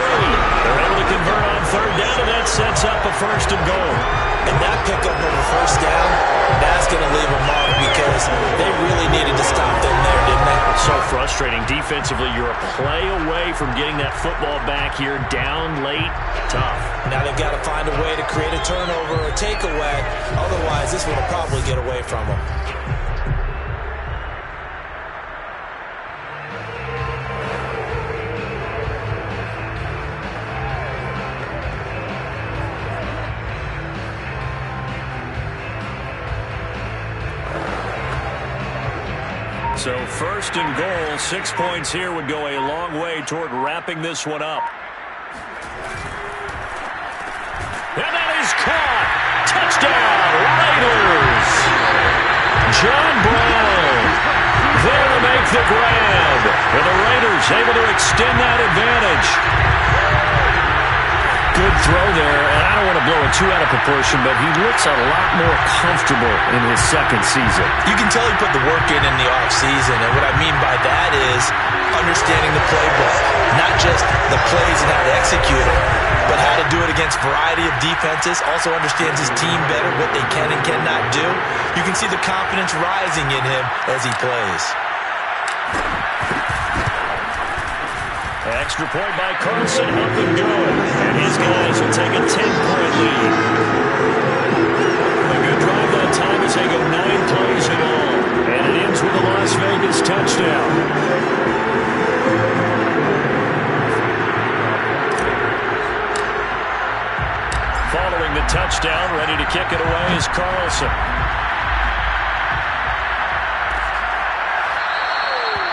They're able to convert on third down, and that sets up a first and goal. And that pickup of a first down, that's going to leave a mark because they really needed to stop them there, didn't they? So frustrating. Defensively, you're a play away from getting that football back here down late. Tough. Now they've got to find a way to create a turnover or a takeaway. Otherwise, this one will probably get away from them. So first and goal, 6 points here would go a long way toward wrapping this one up. And that is caught. Touchdown, Raiders. John Brown there to make the grab. And the Raiders able to extend that advantage. Good throw there, and I don't want to blow it too out of proportion, but he looks a lot more comfortable in his second season. You can tell he put the work in the offseason, and what I mean by that is understanding the playbook, not just the plays and how to execute it, but how to do it against a variety of defenses, also understands his team better, what they can and cannot do. You can see the confidence rising in him as he plays. Extra point by Carlson, up and good. And his guys will take a 10-point lead. A good drive that time as they go 9 plays in all. And it ends with a Las Vegas touchdown. Following the touchdown, ready to kick it away is Carlson.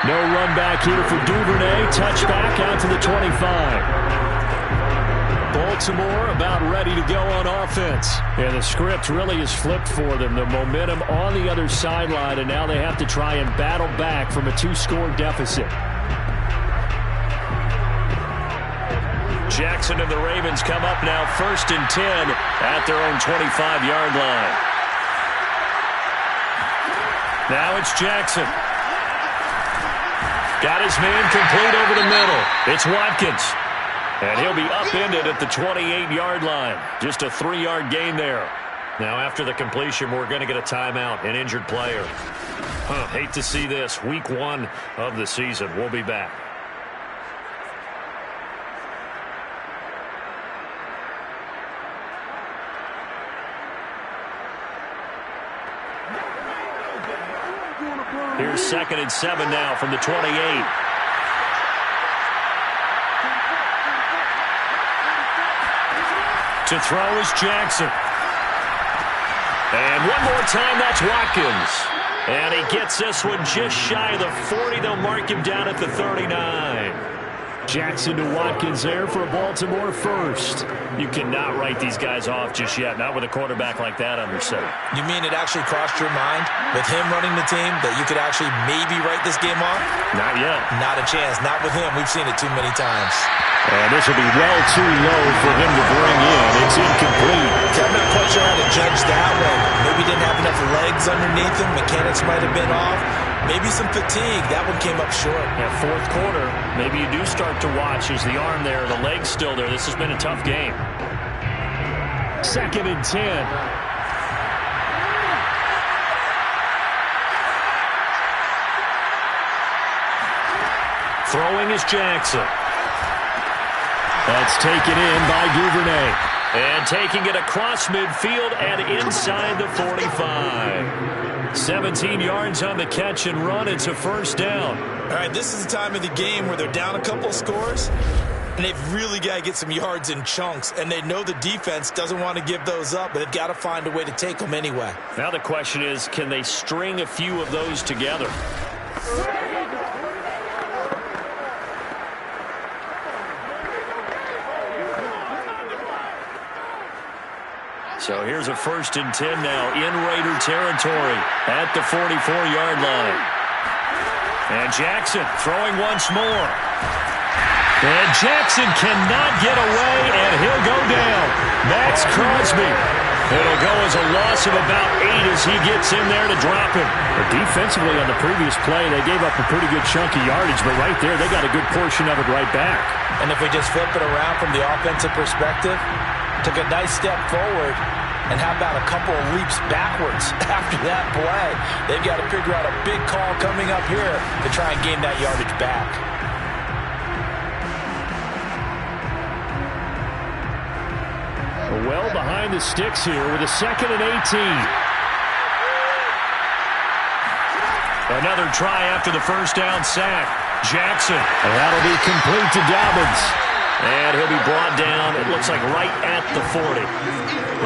No run back here for Duvernay. Touchback out to the 25. Baltimore about ready to go on offense. Yeah, the script really is flipped for them. The momentum on the other sideline, and now they have to try and battle back from a 2-score deficit. Jackson and the Ravens come up now 1st and 10 at their own 25-yard line. Now it's Jackson. Got his man complete over the middle. It's Watkins. And he'll be upended at the 28-yard line. Just a 3-yard gain there. Now after the completion, we're going to get a timeout, an injured player. Hate to see this. Week 1 of the season. We'll be back. Here's 2nd and 7 now from the 28. To throw is Jackson. And one more time, that's Watkins. And he gets this one just shy of the 40. They'll mark him down at the 39. Jackson to Watkins there for a Baltimore first. You cannot write these guys off just yet, not with a quarterback like that under center. You mean it actually crossed your mind with him running the team that you could actually maybe write this game off? Not yet. Not a chance. Not with him. We've seen it too many times. And this will be well too low for him to bring in. It's incomplete. I'm not quite sure how to judge that one. Maybe didn't have enough legs underneath him. Mechanics might have been off. Maybe some fatigue. That one came up short. Yeah, 4th quarter, maybe you do start to watch. Is the arm there, the leg's still there. This has been a tough game. 2nd and 10. Throwing is Jackson. That's taken in by Duvernay. And taking it across midfield and inside the 45. 17 yards on the catch and run. It's a 1st down. All right, this is the time of the game where they're down a couple scores, and they've really got to get some yards in chunks, and they know the defense doesn't want to give those up, but they've got to find a way to take them anyway. Now the question is, can they string a few of those together? So here's a 1st and 10 now in Raider territory at the 44-yard line. And Jackson throwing once more. And Jackson cannot get away, and he'll go down. Max Crosby. It'll go as a loss of about 8 as he gets in there to drop him. But defensively on the previous play, they gave up a pretty good chunk of yardage, but right there, they got a good portion of it right back. And if we just flip it around from the offensive perspective, took a nice step forward, and how about a couple of leaps backwards after that play? They've got to figure out a big call coming up here to try and gain that yardage back. Well behind the sticks here with a 2nd and 18. Another try after the 1st down sack. Jackson. And that'll be complete to Dobbins. And he'll be brought down, it looks like right at the 40.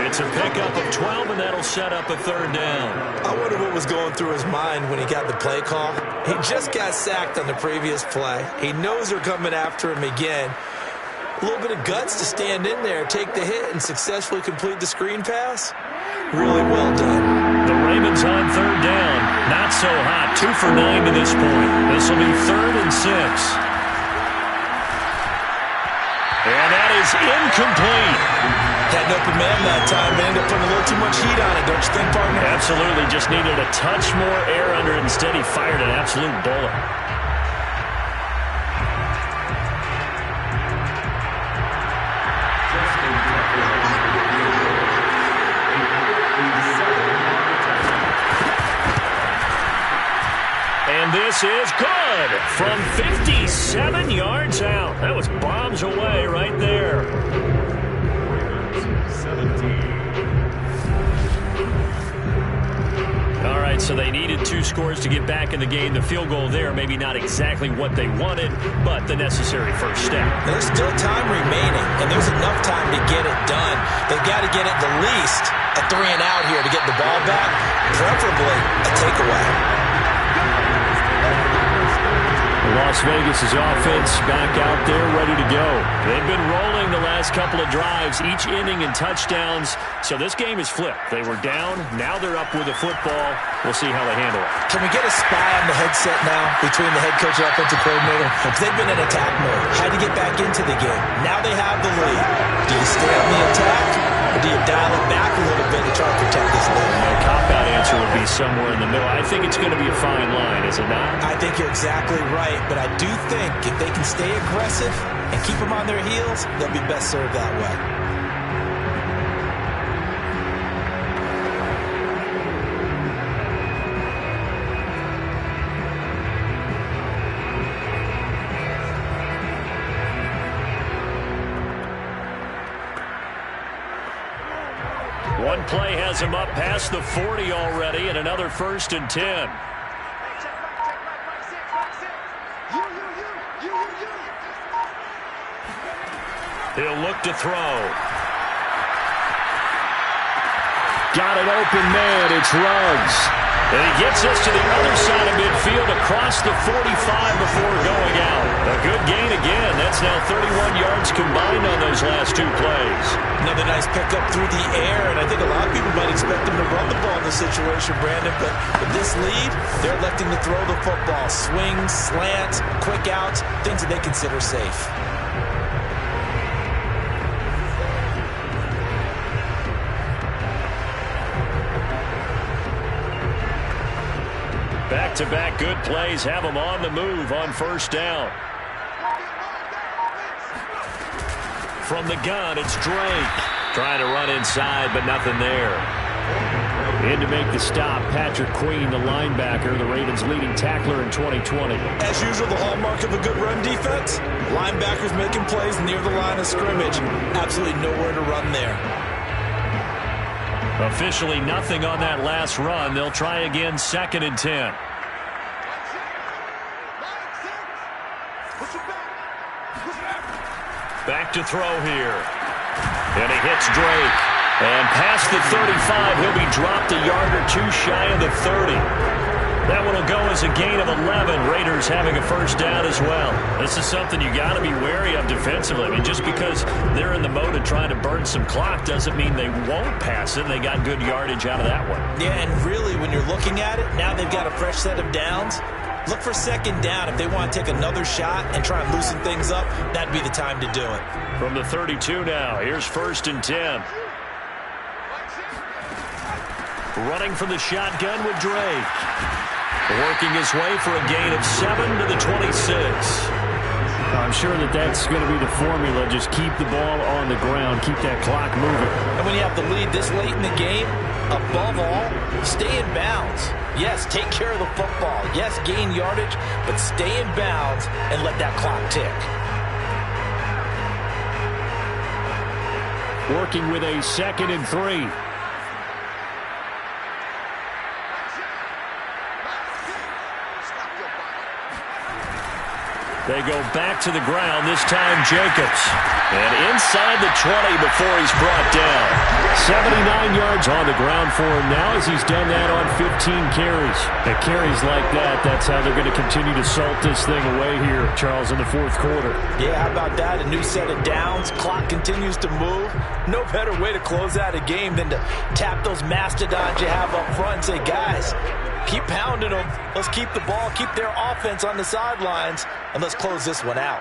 It's a pickup of 12, and that'll set up a 3rd down. I wonder what was going through his mind when he got the play call. He just got sacked on the previous play. He knows they're coming after him again. A little bit of guts to stand in there, take the hit, and successfully complete the screen pass. Really well done. The Ravens on 3rd down. Not so hot. 2 for 9 to this point. This will be 3rd and 6. And that is incomplete. Had an open man that time, but ended up putting a little too much heat on it, don't you think, partner? Absolutely. Just needed a touch more air under it. Instead, he fired an absolute bullet. And this is good from 57 yards out. That was bombs away right there. All right, so they needed 2 scores to get back in the game. The field goal there, maybe not exactly what they wanted, but the necessary first step. There's still time remaining, and there's enough time to get it done. They've got to get it the least a 3 and out here to get the ball back, preferably a takeaway. Las Vegas' offense back out there ready to go. They've been rolling the last couple of drives, each inning in touchdowns. So this game is flipped. They were down. Now they're up with the football. We'll see how they handle it. Can we get a spy on the headset now between the head coach and offensive coordinator? Because they've been in attack mode. Had to get back into the game. Now they have the lead. Do you stay on the attack, or do you dial it back a little bit to try to protect this lead? My cop-out answer would be somewhere in the middle. I think it's going to be a fine line, is it not? I think you're exactly right, but I do think if they can stay aggressive and keep them on their heels, they'll be best served that way. One play has him up past the 40 already, and another 1st and 10. He'll look to throw. Got an open man. It's Ruggs. And he gets us to the other side of midfield across the 45 before going out. A good gain again. That's now 31 yards combined on those last 2 plays. Another nice pickup through the air, and I think a lot of people might expect him to run the ball in this situation, Brandon, but with this lead, they're electing to throw the football. Swings, slants, quick outs, things that they consider safe. Back-to-back good plays have them on the move on 1st down. From the gun, it's Drake. Trying to run inside, but nothing there. In to make the stop, Patrick Queen, the linebacker, the Ravens' leading tackler in 2020. As usual, the hallmark of a good run defense, linebackers making plays near the line of scrimmage. Absolutely nowhere to run there. Officially nothing on that last run. They'll try again, 2nd and 10. Back to throw here. And he hits Drake. And past the 35, he'll be dropped a yard or 2 shy of the 30. That one will go as a gain of 11. Raiders having a 1st down as well. This is something you got to be wary of defensively. I mean, just because they're in the mode of trying to burn some clock doesn't mean they won't pass it. They got good yardage out of that one. Yeah, and really, when you're looking at it, now they've got a fresh set of downs. Look for 2nd down. If they want to take another shot and try and loosen things up, that'd be the time to do it. From the 32 now, here's 1st and 10. Running from the shotgun with Drake. Working his way for a gain of 7 to the 26. I'm sure that's going to be the formula. Just keep the ball on the ground. Keep that clock moving. And when you have the lead this late in the game, above all, stay in bounds. Yes, take care of the football. Yes, gain yardage, but stay in bounds and let that clock tick. Working with a 2nd and 3. They go back to the ground, this time Jacobs. And inside the 20 before he's brought down. 79 yards on the ground for him now as he's done that on 15 carries. And carries like that, that's how they're going to continue to salt this thing away here, Charles, in the 4th quarter. Yeah, how about that? A new set of downs. Clock continues to move. No better way to close out a game than to tap those mastodons you have up front and say, guys, keep pounding them. Let's keep the ball, keep their offense on the sidelines, and let's close this one out.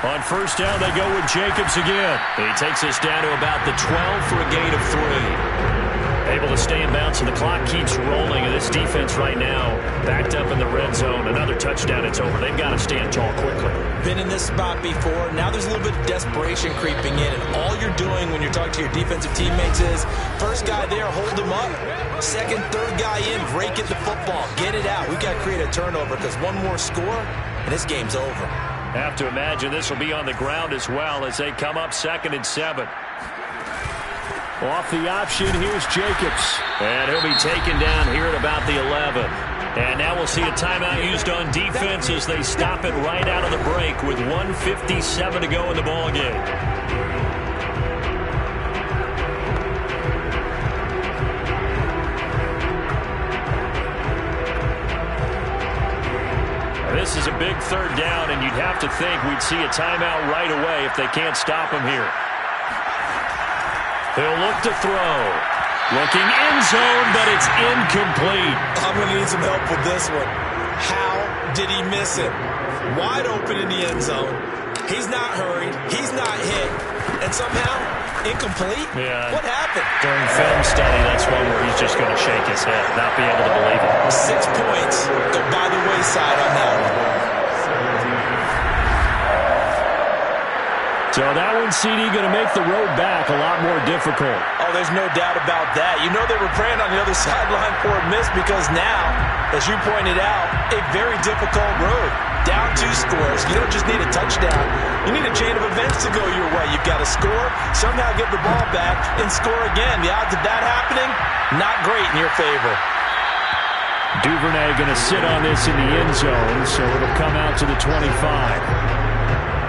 On 1st down, they go with Jacobs again. He takes us down to about the 12 for a gain of 3. Able to stay in bounds, and the clock keeps rolling. And this defense right now, backed up in the red zone. Another touchdown, it's over. They've got to stand tall quickly. Been in this spot before. Now there's a little bit of desperation creeping in. And all you're doing when you're talking to your defensive teammates is, first guy there, hold him up. 2nd, 3rd guy in, break it the football. Get it out. We've got to create a turnover because one more score, and this game's over. Have to imagine this will be on the ground as well as they come up 2nd and 7. Off the option, here's Jacobs. And he'll be taken down here at about the 11. And now we'll see a timeout used on defense as they stop it right out of the break with 1:57 to go in the ballgame. a big third down, and you'd have to think we'd see a timeout right away if they can't stop him here. He'll look to throw. Looking end zone, but it's incomplete. I'm going to need some help with this one. How did he miss it? Wide open in the end zone. He's not hurried. He's not hit. And somehow, incomplete? Yeah. What happened? During film study, that's one where he's just going to shake his head, not be able to believe it. 6 points go by the wayside on that one. So that one, CD, going to make the road back a lot more difficult. Oh, there's no doubt about that. You know they were praying on the other sideline for a miss because now, as you pointed out, a very difficult road. Down 2 scores. You don't just need a touchdown. You need a chain of events to go your way. You've got to score, somehow get the ball back, and score again. The odds of that happening, not great in your favor. Duvernay going to sit on this in the end zone, so it'll come out to the 25.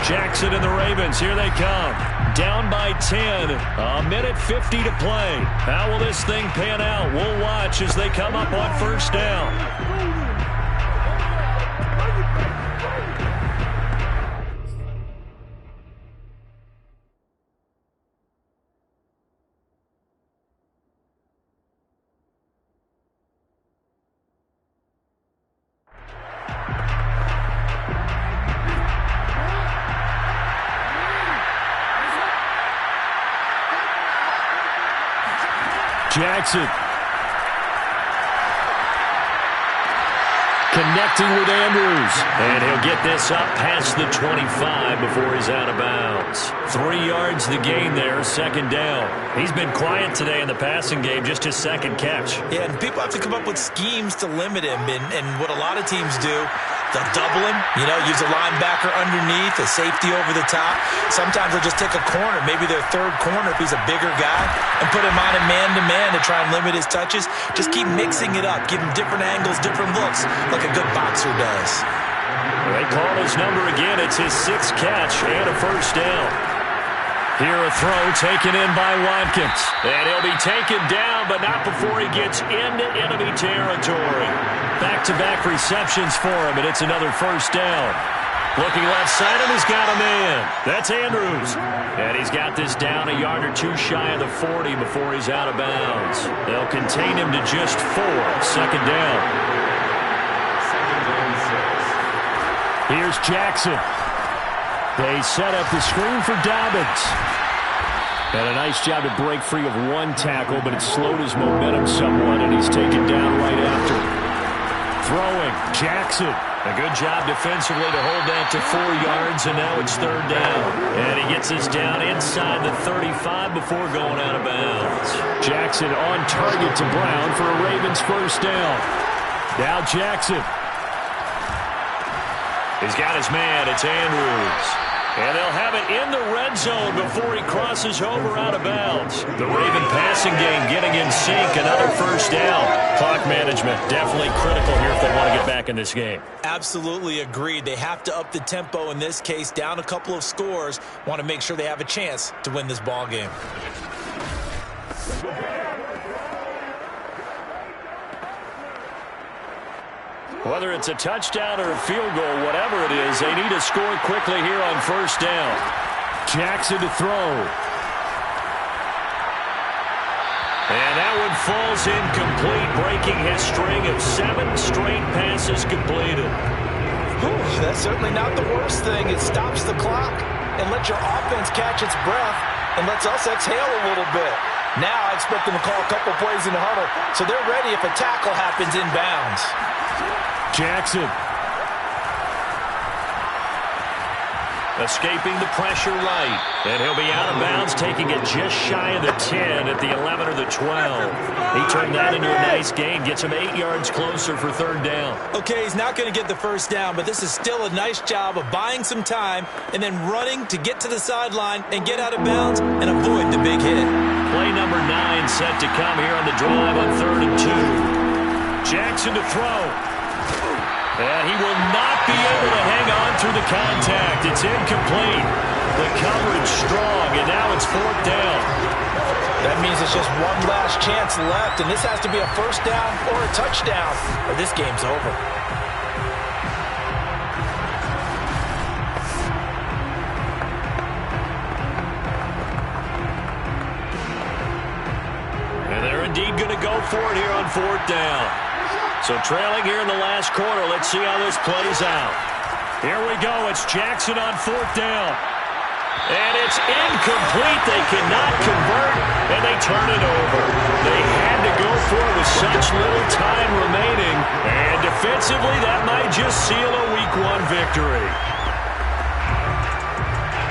Jackson and the Ravens, here they come. Down by 10, a minute 50 to play. How will this thing pan out? We'll watch as they come up on first down. Jackson. Connecting with Andrews. And he'll get this up past the 25 before he's out of bounds. 3 yards the gain there, second down. He's been quiet today in the passing game, just his second catch. Yeah, and people have to come up with schemes to limit him. And what a lot of teams do, they'll double him, use a linebacker underneath, a safety over the top. Sometimes they'll just take a corner, maybe their third corner if he's a bigger guy, and put him on a man-to-man to try and limit his touches. Just keep mixing it up, give him different angles, different looks, like a good boxer does. They call his number again. It's his 6th catch and a first down. Here a throw taken in by Watkins. And he'll be taken down, but not before he gets into enemy territory. Back-to-back receptions for him, and it's another first down. Looking left side, and he's got a man. That's Andrews. And he's got this down a yard or 2 shy of the 40 before he's out of bounds. They'll contain him to just 4. Second down. Here's Jackson. They set up the screen for Dobbins. And a nice job to break free of 1 tackle, but it slowed his momentum somewhat, and he's taken down right after. Throwing, Jackson. A good job defensively to hold that to 4 yards, and now it's third down. And he gets us down inside the 35 before going out of bounds. Jackson on target to Brown for a Ravens first down. Now Jackson. He's got his man. It's Andrews. And they'll have it in the red zone before he crosses over out of bounds. The Raven passing game getting in sync. Another first down. Clock management definitely critical here if they want to get back in this game. Absolutely agreed. They have to up the tempo in this case. Down a couple of scores. Want to make sure they have a chance to win this ball game. Whether it's a touchdown or a field goal, whatever it is, they need to score quickly here on first down. Jackson to throw. And that one falls incomplete, breaking his string of 7 straight passes completed. Whew, that's certainly not the worst thing. It stops the clock and lets your offense catch its breath and lets us exhale a little bit. Now I expect them to call a couple plays in the huddle, so they're ready if a tackle happens inbounds. Jackson. Escaping the pressure right. And he'll be out of bounds, taking it just shy of the 10 at the 11 or the 12. He turned that into a nice gain. Gets him 8 yards closer for third down. Okay, he's not going to get the first down, but this is still a nice job of buying some time and then running to get to the sideline and get out of bounds and avoid the big hit. Play number 9 set to come here on the drive on 3rd and 2. Jackson to throw. And he will not be able to hang on through the contact. It's incomplete. The coverage strong, and now it's 4th down. That means it's just one last chance left, and this has to be a first down or a touchdown, or this game's over. indeed going to go for it here on 4th down. So trailing here in the last quarter. Let's see how this plays out. Here we go. It's Jackson on 4th down. And it's incomplete. They cannot convert, and they turn it over. They had to go for it with such little time remaining. And defensively, that might just seal a Week 1 victory.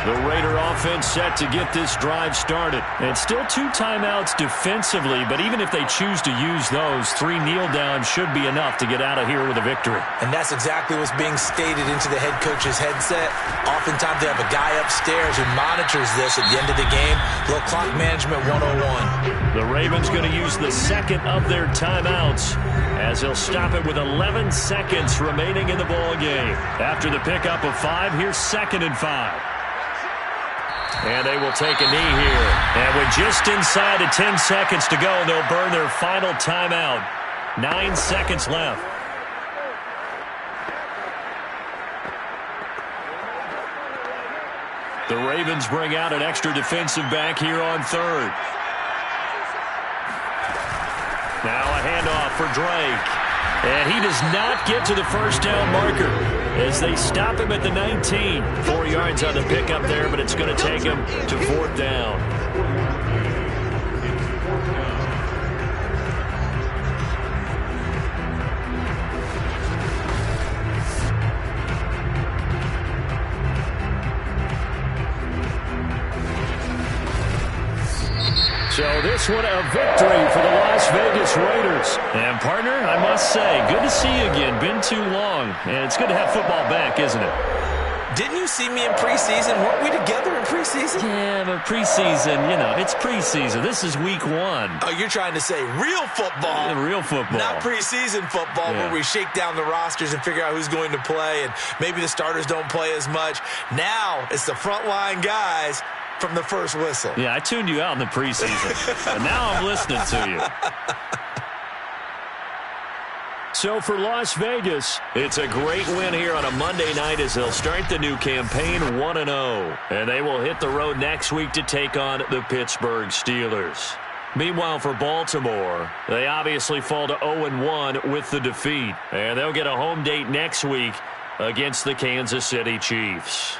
The Raider offense set to get this drive started. And still 2 timeouts defensively, but even if they choose to use those, 3 kneel downs should be enough to get out of here with a victory. And that's exactly what's being stated into the head coach's headset. Oftentimes they have a guy upstairs who monitors this at the end of the game. Little clock management 101. The Ravens going to use the second of their timeouts as they'll stop it with 11 seconds remaining in the ball game. After the pickup of 5, here's 2nd and 5. And they will take a knee here. And with just inside of 10 seconds to go, they'll burn their final timeout. 9 seconds left. The Ravens bring out an extra defensive back here on 3rd. Now a handoff for Drake. And he does not get to the first down marker as they stop him at the 19. 4 yards on the pickup there, but it's going to take him to 4th down. So this one a victory for the Las Vegas Raiders. And partner, I must say, good to see you again. Been too long. And it's good to have football back, isn't it? Didn't you see me in preseason? Weren't we together in preseason? Yeah, but preseason, you know, it's preseason. This is Week 1. Oh, you're trying to say real football. Yeah, real football. Not preseason football where we shake down the rosters and figure out who's going to play and maybe the starters don't play as much. Now it's the frontline guys from the first whistle. Yeah, I tuned you out in the preseason. And now I'm listening to you. So for Las Vegas, it's a great win here on a Monday night as they'll start the new campaign 1-0. And they will hit the road next week to take on the Pittsburgh Steelers. Meanwhile, for Baltimore, they obviously fall to 0-1 with the defeat. And they'll get a home date next week against the Kansas City Chiefs.